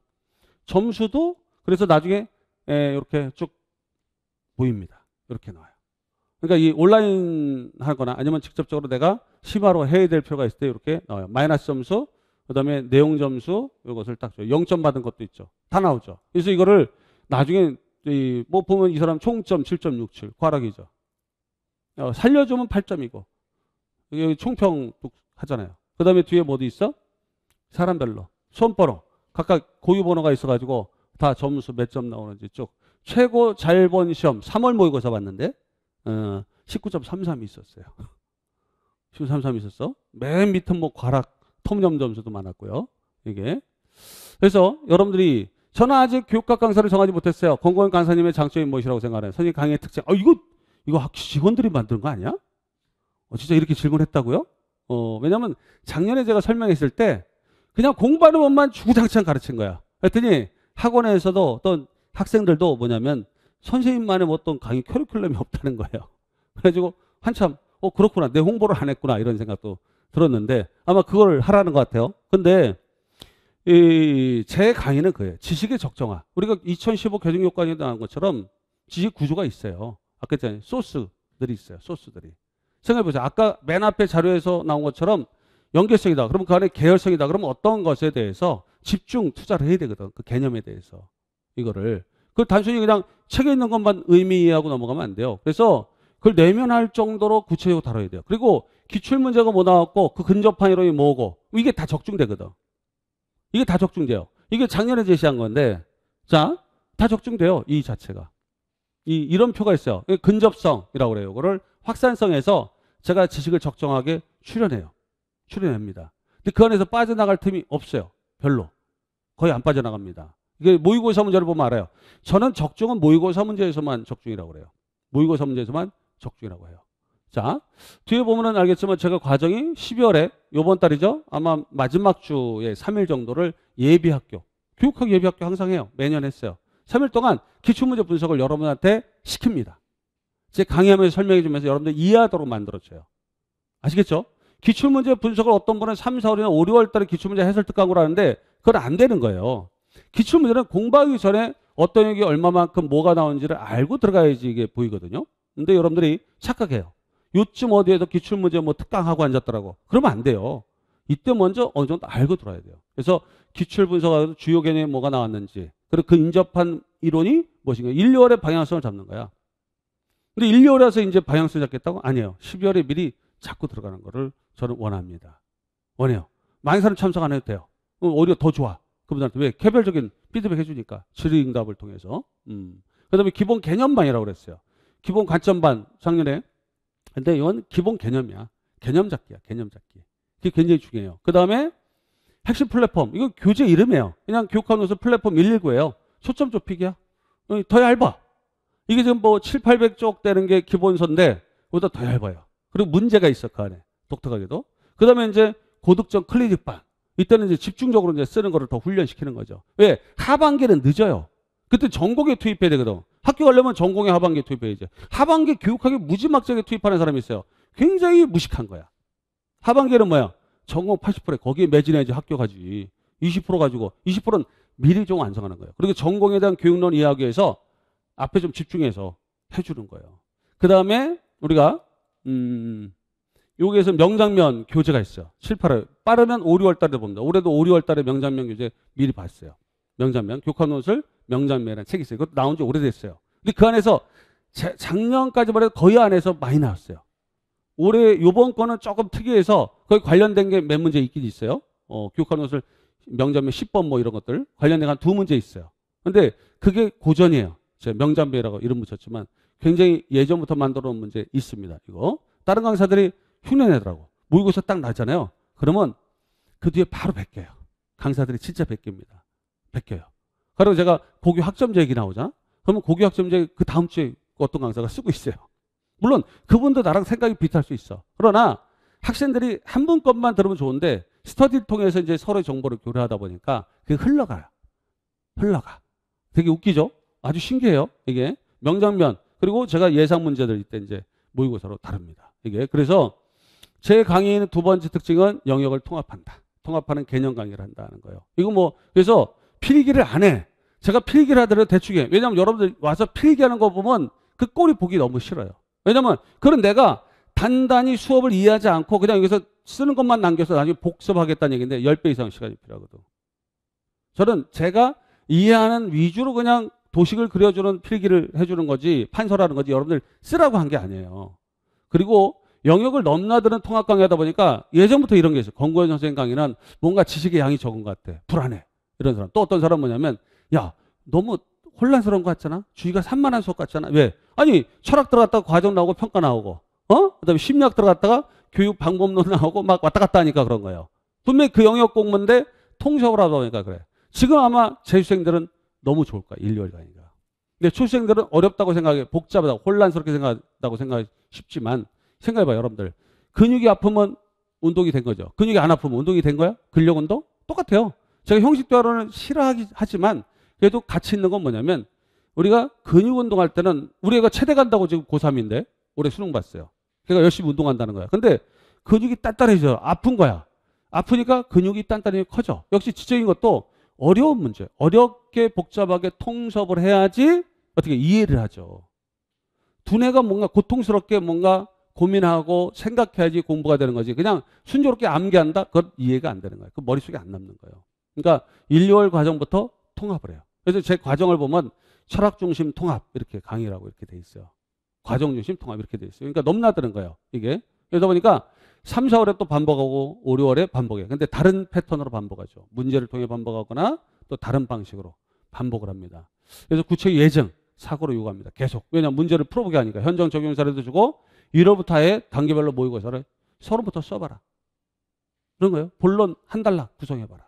점수도 그래서 나중에 이렇게 쭉 보입니다. 이렇게 나와요. 그러니까 이 온라인 하거나 아니면 직접적으로 내가 심화로 해야 될 필요가 있을 때 이렇게 나와요. 마이너스 점수, 그 다음에 내용 점수, 이것을 딱 줘요. 0점 받은 것도 있죠. 다 나오죠. 그래서 이거를 나중에 뭐 보면 이 사람 총점 7.67 과락이죠. 살려주면 8점이고 여기 총평 하잖아요. 그 다음에 뒤에 뭐도 있어? 사람별로 손번호 각각 고유 번호가 있어가지고 다 점수 몇 점 나오는지 쭉. 최고 잘 본 시험 3월 모의고사 봤는데 19.33이 있었어요. 19.33 있었어. 맨 밑은 뭐 과락 터무니없는 점수도 많았고요. 이게. 그래서 여러분들이 저는 아직 교육학 강사를 정하지 못했어요. 권고현 강사님의 장점이 무엇이라고 생각하나요? 선생님 강의의 특징. 이거 학교 직원들이 만든 거 아니야? 진짜 이렇게 질문했다고요? 왜냐면 작년에 제가 설명했을 때 그냥 공부하는 것만 주구장창 가르친 거야. 그랬더니 학원에서도 어떤 학생들도 뭐냐면 선생님만의 어떤 강의 커리큘럼이 없다는 거예요. 그래가지고 한참 그렇구나. 내 홍보를 안 했구나. 이런 생각도 들었는데 아마 그걸 하라는 것 같아요. 근데 제 강의는 그예요. 지식의 적정화. 우리가 2015 교정교과에 나온 것처럼 지식 구조가 있어요. 아까 했잖아요. 소스들이 있어요. 소스들이. 생각해보세요. 아까 맨 앞에 자료에서 나온 것처럼 연계성이다. 그러면 그 안에 계열성이다. 그러면 어떤 것에 대해서 집중 투자를 해야 되거든. 그 개념에 대해서. 이거를. 그걸 단순히 그냥 책에 있는 것만 의미 이해하고 넘어가면 안 돼요. 그래서 그걸 내면할 정도로 구체적으로 다뤄야 돼요. 그리고 기출문제가 뭐 나왔고 그 근접한 이론이 뭐고 이게 다 적중되거든. 이게 다 적중돼요. 이게 작년에 제시한 건데 자, 다 적중돼요. 이 자체가. 이런 표가 있어요. 근접성이라고 그래요. 이거를 확산성에서 제가 지식을 적정하게 출연합니다. 근데 그 안에서 빠져나갈 틈이 없어요. 별로. 거의 안 빠져나갑니다. 이게 모의고사 문제를 보면 알아요. 저는 적중은 모의고사 문제에서만 적중이라고 그래요. 모의고사 문제에서만 적중이라고 해요. 자, 뒤에 보면은 알겠지만 제가 과정이 12월에 요번 달이죠. 아마 마지막 주에 3일 정도를 예비학교, 교육학 예비학교 항상 해요. 매년 했어요. 3일 동안 기출문제 분석을 여러분한테 시킵니다. 제 강의하면서 설명해 주면서 여러분들 이해하도록 만들어줘요. 아시겠죠? 기출문제 분석을 어떤 분은 3, 4월이나 5, 6월 달에 기출문제 해설 특강으로 하는데 그건 안 되는 거예요. 기출문제는 공부하기 전에 어떤 영역이 얼마만큼 뭐가 나오는지를 알고 들어가야지 이게 보이거든요. 근데 여러분들이 착각해요. 요쯤 어디에서 기출문제 뭐 특강하고 앉았더라고. 그러면 안 돼요. 이때 먼저 어느 정도 알고 들어야 돼요. 그래서 기출 분석하고 주요 개념이 뭐가 나왔는지, 그리고 그 인접한 이론이 무엇인가. 1, 2월에 방향성을 잡는 거야. 근데 1, 2월에서 이제 방향성을 잡겠다고? 아니에요. 12월에 미리 잡고 들어가는 거를 저는 원합니다. 원해요. 많은 사람 참석 안 해도 돼요. 오히려 더 좋아. 그분들한테 왜? 개별적인 피드백 해주니까. 질의응답을 통해서. 그 다음에 기본 개념반이라고 그랬어요. 기본 관점반 작년에. 근데 이건 기본 개념이야. 개념 잡기야. 개념 잡기. 그게 굉장히 중요해요. 그 다음에 핵심 플랫폼. 이거 교재 이름이에요. 그냥 교육하는 것은 플랫폼 119예요. 초점 좁히기야. 더 얇아. 이게 지금 뭐 7, 800쪽 되는 게 기본서인데 그보다 더 얇아요. 그리고 문제가 있어. 그 안에. 독특하게도. 그 다음에 이제 고득점 클리닉반. 이때는 이제 집중적으로 이제 쓰는 거를 더 훈련시키는 거죠. 왜? 하반기는 늦어요. 그때 전공에 투입해야 되거든. 학교 가려면 전공에 하반기에 투입해야지. 하반기 교육학에 무지막지하게 투입하는 사람이 있어요. 굉장히 무식한 거야. 하반기에는 뭐야? 전공 80%에 거기에 매진해야지 학교 가지. 20% 가지고 20%는 미리 좀 완성하는 거예요. 그리고 전공에 대한 교육론 이해하기 위해서 앞에 좀 집중해서 해주는 거예요. 그 다음에 우리가 여기에서 명장면 교재가 있어요. 7, 8월. 빠르면 5, 6월 달에 봅니다. 올해도 5, 6월 달에 명장면 교재 미리 봤어요. 명장면. 교과논술 명장면이라는 책이 있어요. 이것도 나온 지 오래됐어요. 근데 그 안에서 작년까지만 해도 거의 안에서 많이 나왔어요. 올해 요번 거는 조금 특이해서 거기 관련된 게 몇 문제 있긴 있어요. 교과논술 명장면 10번 뭐 이런 것들 관련된 한 2문제 있어요. 근데 그게 고전이에요. 제가 명장면이라고 이름 붙였지만 굉장히 예전부터 만들어 놓은 문제 있습니다. 이거. 다른 강사들이 흉내내더라고. 모의고사 딱 나잖아요. 그러면 그 뒤에 바로 베껴요. 강사들이 진짜 베낍니다. 베껴요. 그리고 제가 고교 학점제 얘기 나오잖아. 그러면 고교 학점제 그 다음 주에 어떤 강사가 쓰고 있어요. 물론 그분도 나랑 생각이 비슷할 수 있어. 그러나 학생들이 한 분 것만 들으면 좋은데 스터디를 통해서 이제 서로의 정보를 교류하다 보니까 그게 흘러가요. 흘러가. 되게 웃기죠? 아주 신기해요. 이게 명장면. 그리고 제가 예상 문제들 이때 이제 모의고사로 다룹니다. 이게 그래서 제 강의의 두 번째 특징은 영역을 통합한다. 통합하는 개념 강의를 한다는 거예요. 이거 뭐 그래서 필기를 안 해. 제가 필기를 하더라도 대충 해. 왜냐하면 여러분들 와서 필기하는 거 보면 그 꼴이 보기 너무 싫어요. 왜냐하면 그런 내가 단단히 수업을 이해하지 않고 그냥 여기서 쓰는 것만 남겨서 나중에 복습하겠다는 얘기인데 10배 이상 시간이 필요하거든. 저는 제가 이해하는 위주로 그냥 도식을 그려주는 필기를 해주는 거지 판서라는 거지 여러분들 쓰라고 한 게 아니에요. 그리고 영역을 넘나드는 통합 강의 하다 보니까 예전부터 이런 게 있어요. 권고현 선생님 강의는 뭔가 지식의 양이 적은 것 같아. 불안해. 이런 사람. 또 어떤 사람은 뭐냐면 야 너무 혼란스러운 것 같잖아. 주의가 산만한 수업 같잖아. 왜? 아니 철학 들어갔다가 과정 나오고 평가 나오고 그다음에 심리학 들어갔다가 교육 방법론 나오고 막 왔다 갔다 하니까 그런 거예요. 분명히 그 영역 공부인데 통섭을 하다 보니까 그래. 지금 아마 재수생들은 너무 좋을 거야. 1, 2월 강의가. 근데 초수생들은 어렵다고 생각해. 복잡하다고 혼란스럽게 생각한다고 생각하기 쉽지만 생각해봐 여러분들. 근육이 아프면 운동이 된 거죠. 근육이 안 아프면 운동이 된 거야? 근력 운동? 똑같아요. 제가 형식 대화로는 싫어하지만 그래도 가치 있는 건 뭐냐면 우리가 근육 운동할 때는 우리 애가 체대 간다고 지금 고3인데 올해 수능 봤어요. 걔가 열심히 운동한다는 거야. 근데 근육이 단단해져요. 아픈 거야. 아프니까 근육이 단단히 커져. 역시 지적인 것도 어려운 문제. 어렵게 복잡하게 통섭을 해야지 어떻게 이해를 하죠. 두뇌가 뭔가 고통스럽게 뭔가 고민하고 생각해야지 공부가 되는 거지. 그냥 순조롭게 암기한다? 그건 이해가 안 되는 거예요. 그 머릿속에 안 남는 거예요. 그러니까 1, 2월 과정부터 통합을 해요. 그래서 제 과정을 보면 철학 중심 통합 이렇게 강의라고 이렇게 돼 있어요. 과정 중심 통합 이렇게 돼 있어요. 그러니까 넘나드는 거예요. 이게. 그러다 보니까 3, 4월에 또 반복하고 5, 6월에 반복해요. 근데 다른 패턴으로 반복하죠. 문제를 통해 반복하거나 또 다른 방식으로 반복을 합니다. 그래서 구체 예증, 사고로 요구합니다. 계속. 왜냐하면 문제를 풀어보게 하니까 현장 적용 사례도 주고 1월부터 아예 단계별로 모의고사를 서론부터 써봐라. 그런 거예요. 본론 한 달락 구성해봐라.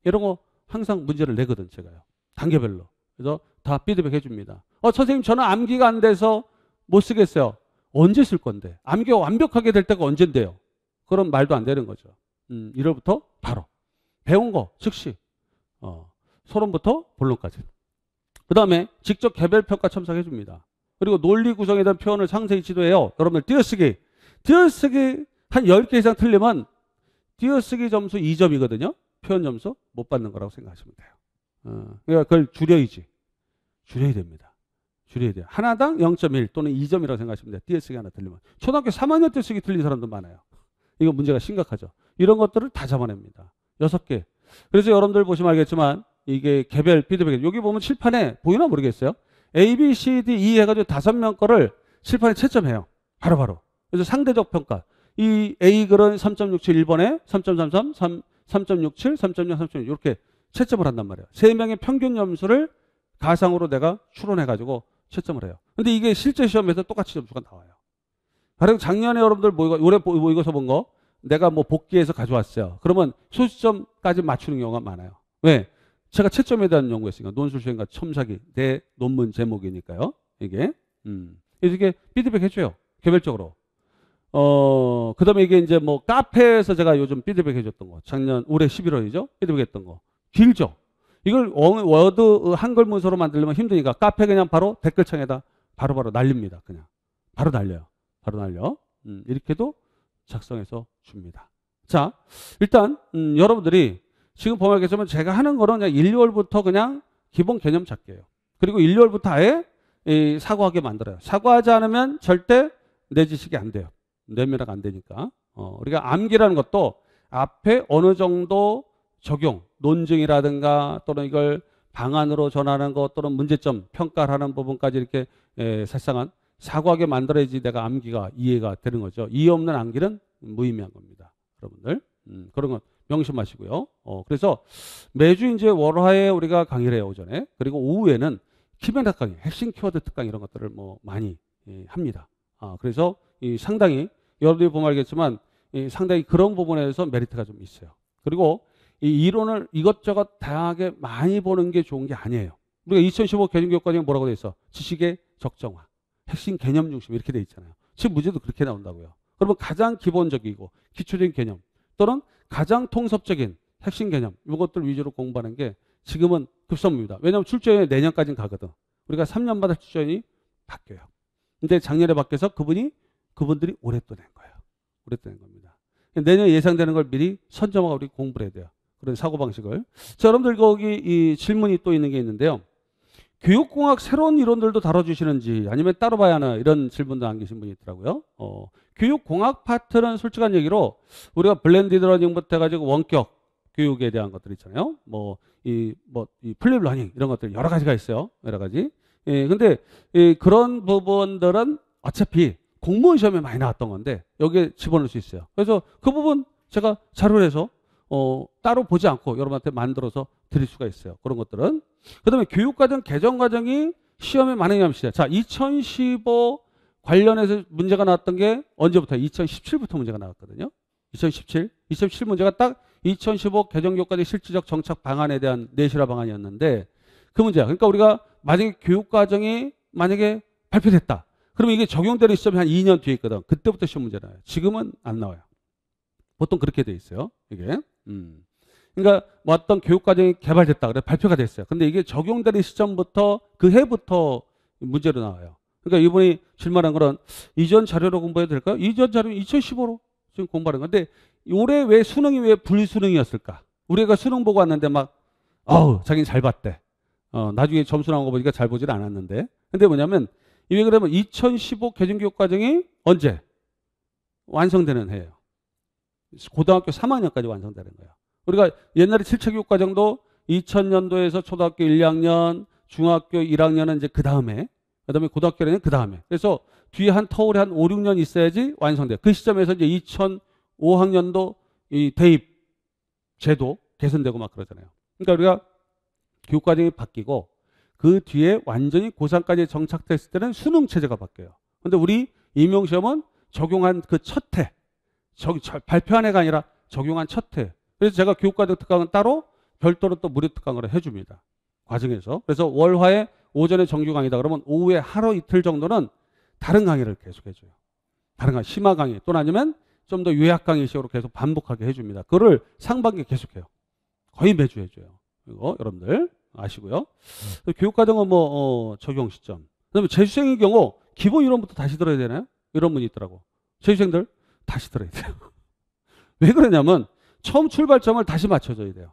이런 거 항상 문제를 내거든 제가요. 단계별로. 그래서 다 피드백 해줍니다. 선생님 저는 암기가 안 돼서 못 쓰겠어요. 언제 쓸 건데? 암기가 완벽하게 될 때가 언젠데요? 그런 말도 안 되는 거죠. 1월부터 바로. 배운 거 즉시. 서론부터 본론까지. 그 다음에 직접 개별평가 첨삭해 줍니다. 그리고 논리 구성에 대한 표현을 상세히 지도해요. 여러분들 띄어쓰기. 띄어쓰기 한 10개 이상 틀리면 띄어쓰기 점수 2점이거든요. 표현 점수 못 받는 거라고 생각하시면 돼요. 그러니까 그걸 줄여야지. 줄여야 됩니다. 줄여야 돼요. 하나당 0.1 또는 2점이라고 생각하시면 돼요. 띄어쓰기 하나 틀리면. 초등학교 3학년 띄어쓰기 틀린 사람도 많아요. 이거 문제가 심각하죠. 이런 것들을 다 잡아냅니다. 6개. 그래서 여러분들 보시면 알겠지만 이게 개별 피드백. 여기 보면 칠판에 보이나 모르겠어요. A, B, C, D, E 해가지고 5명 거를 칠판에 채점해요. 바로바로. 그래서 상대적 평가. 이 A 글은 3.67 1번에 3.33, 3.67, 3.6, 3.6 이렇게 채점을 한단 말이에요. 3명의 평균 점수를 가상으로 내가 추론해가지고 채점을 해요. 근데 이게 실제 시험에서 똑같이 점수가 나와요. 가령 작년에 여러분들 올해 모의고사 본 거 내가 뭐 복기해서 가져왔어요. 그러면 소수점까지 맞추는 경우가 많아요. 왜? 제가 채점에 대한 연구했으니까 논술수행과 첨삭이 내 논문 제목이니까요. 이게 그래서 이게 피드백 해줘요. 개별적으로. 그 다음에 이게 이제 뭐 카페에서 제가 요즘 피드백 해줬던 거. 올해 11월이죠? 피드백 했던 거. 길죠? 이걸 워드 한글 문서로 만들려면 힘드니까 카페 그냥 바로 댓글창에다 바로바로 날립니다. 그냥. 바로 날려요. 바로 날려. 이렇게도 작성해서 줍니다. 자, 일단, 여러분들이 지금 보면 알겠지만 제가 하는 거는 그냥 1, 2월부터 그냥 기본 개념 잡기예요. 그리고 1, 2월부터 아예 사고하게 만들어요. 사고하지 않으면 절대 내 지식이 안 돼요. 내면화가 안 되니까. 우리가 암기라는 것도 앞에 어느 정도 적용, 논증이라든가 또는 이걸 방안으로 전하는 것 또는 문제점 평가를 하는 부분까지 이렇게 살상한 사고하게 만들어야지 내가 암기가 이해가 되는 거죠. 이해 없는 암기는 무의미한 겁니다. 여러분들. 그런 건 명심하시고요. 그래서 매주 이제 월화에 우리가 강의를 해요, 오전에. 그리고 오후에는 키메라 강의, 핵심 키워드 특강 이런 것들을 뭐 많이 합니다. 그래서 상당히 여러분들이 보면 알겠지만 상당히 그런 부분에서 메리트가 좀 있어요. 그리고 이 이론을 이것저것 다양하게 많이 보는 게 좋은 게 아니에요. 우리가 2015 개념교육과정에 뭐라고 돼 있어? 지식의 적정화, 핵심 개념 중심 이렇게 돼 있잖아요. 지금 문제도 그렇게 나온다고요. 그러면 가장 기본적이고 기초적인 개념 또는 가장 통섭적인 핵심 개념 이것들 위주로 공부하는 게 지금은 급선무입니다. 왜냐하면 출제연이 내년까지는 가거든. 우리가 3년마다 출제연이 바뀌어요. 근데 작년에 바뀌어서 그분들이 올해 또 낸 거예요. 올해 또 낸 겁니다. 내년 예상되는 걸 미리 선점하고 우리 공부를 해야 돼요. 그런 사고방식을. 자, 여러분들 거기 이 질문이 또 있는 게 있는데요. 교육공학 새로운 이론들도 다뤄주시는지 아니면 따로 봐야 하나 이런 질문도 남기신 분이 있더라고요. 교육공학 파트는 솔직한 얘기로 우리가 블렌디드 러닝부터 해가지고 원격 교육에 대한 것들 있잖아요. 이 플립 러닝 이런 것들 여러 가지가 있어요. 여러 가지. 근데 그런 부분들은 어차피 공무원 시험에 많이 나왔던 건데 여기에 집어넣을 수 있어요. 그래서 그 부분 제가 자료를 해서 따로 보지 않고 여러분한테 만들어서 드릴 수가 있어요. 그런 것들은. 그 다음에 교육과정 개정과정이 시험에 많이 나옵니다. 자, 2015 관련해서 문제가 나왔던 게 언제부터? 2017부터 문제가 나왔거든요. 2017 문제가 딱 2015 개정교육과정 실질적 정착 방안에 대한 내실화 방안이었는데 그 문제야. 그러니까 우리가 만약에 교육과정이 만약에 발표됐다. 그러면 이게 적용되는 시점이 한 2년 뒤에 있거든. 그때부터 시험 문제 나와요. 지금은 안 나와요. 보통 그렇게 돼 있어요. 이게. 그러니까 어떤 교육과정이 개발됐다. 그래 발표가 됐어요. 근데 이게 적용되는 시점부터 그 해부터 문제로 나와요. 그러니까 이분이 질문한 거는 이전 자료로 공부해도 될까요? 이전 자료는 2015로 지금 공부하는 건데 올해 왜 수능이 왜 불수능이었을까? 우리가 수능 보고 왔는데 막 자기는 잘 봤대. 나중에 점수 나온 거 보니까 잘 보질 않았는데. 근데 뭐냐면 이게 그러면 2015 개정교육과정이 언제 완성되는 해예요. 고등학교 3학년까지 완성되는 거예요. 우리가 옛날에 7차 교육과정도 2000년도에서 초등학교 1, 2학년, 중학교 1학년은 이제 그 다음에, 그 다음에 고등학교 1학년 그 다음에. 그래서 뒤에 한 터울에 한 5, 6년 있어야지 완성돼요. 그 시점에서 이제 2005학년도 이 대입 제도 개선되고 막 그러잖아요. 그러니까 우리가 교육과정이 바뀌고 그 뒤에 완전히 고3까지 정착됐을 때는 수능 체제가 바뀌어요. 근데 우리 임용시험은 적용한 그 첫 해, 발표한 해가 아니라 적용한 첫 해. 그래서 제가 교육과정 특강은 따로 별도로 또 무료 특강을 해줍니다. 과정에서. 그래서 월화에 오전에 정규 강의다 그러면 오후에 하루 이틀 정도는 다른 강의를 계속 해줘요. 다른 강의, 심화 강의 또는 아니면 좀 더 요약 강의식으로 계속 반복하게 해줍니다. 그거를 상반기에 계속해요. 거의 매주 해줘요. 이거 여러분들 아시고요. 교육과정은 적용 시점. 그다음에 재수생의 경우 기본 이론부터 다시 들어야 되나요? 이런 분이 있더라고. 재수생들 다시 들어야 돼요. 왜 그러냐면 처음 출발점을 다시 맞춰줘야 돼요.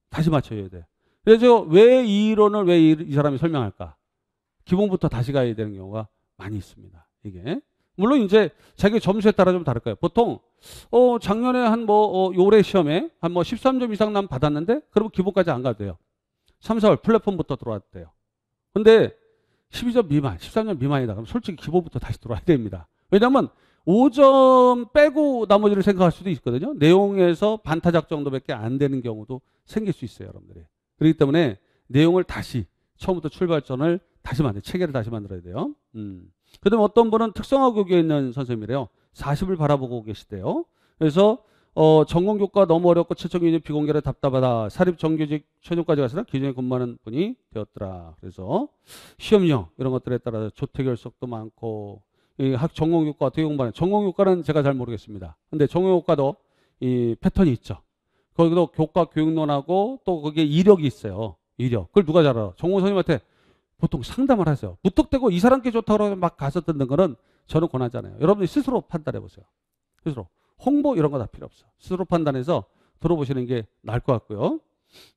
다시 맞춰줘야 돼. 그래서 왜 이 이론을 왜 이 사람이 설명할까? 기본부터 다시 가야 되는 경우가 많이 있습니다. 이게. 물론 이제 자기 점수에 따라 좀 다를 거예요. 보통, 작년에 요래 시험에 한 13점 이상 남 받았는데, 그러면 기본까지 안 가도 돼요. 3, 4월 플랫폼부터 들어와도 돼요. 근데 12점 미만, 13점 미만이다. 그럼 솔직히 기본부터 다시 들어와야 됩니다. 왜냐면 5점 빼고 나머지를 생각할 수도 있거든요. 내용에서 반타작 정도밖에 안 되는 경우도 생길 수 있어요, 여러분들이. 그렇기 때문에 내용을 다시 처음부터 출발점을 다시 체계를 다시 만들어야 돼요. 그다음에 어떤 분은 특성화 교육에 있는 선생님이래요. 40을 바라보고 계시대요. 그래서 전공교과 너무 어렵고 최종기준 비공개라 답답하다. 사립 정규직 최종까지 가서는 기존에 근무하는 분이 되었더라. 그래서 시험령 이런 것들에 따라서 조퇴 결석도 많고 전공교과 어떻게 공부하는 전공교과는 제가 잘 모르겠습니다. 근데 전공교과도 이 패턴이 있죠. 거기도 교과 교육론하고 또 거기에 이력이 있어요. 이력. 그걸 누가 잘 알아? 전공 선생님한테 보통 상담을 하세요. 무턱대고 이 사람께 좋다고 막 가서 듣는 거는 저는 권하지 않아요. 여러분이 스스로 판단해 보세요. 스스로. 홍보 이런 거 다 필요 없어. 스스로 판단해서 들어보시는 게 나을 것 같고요.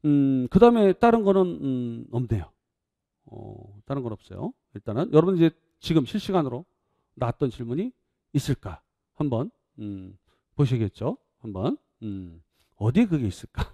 그 다음에 다른 거는 없네요. 다른 건 없어요. 일단은 여러분 이제 지금 실시간으로 나왔던 질문이 있을까? 한번 보시겠죠? 한번 어디에 그게 있을까?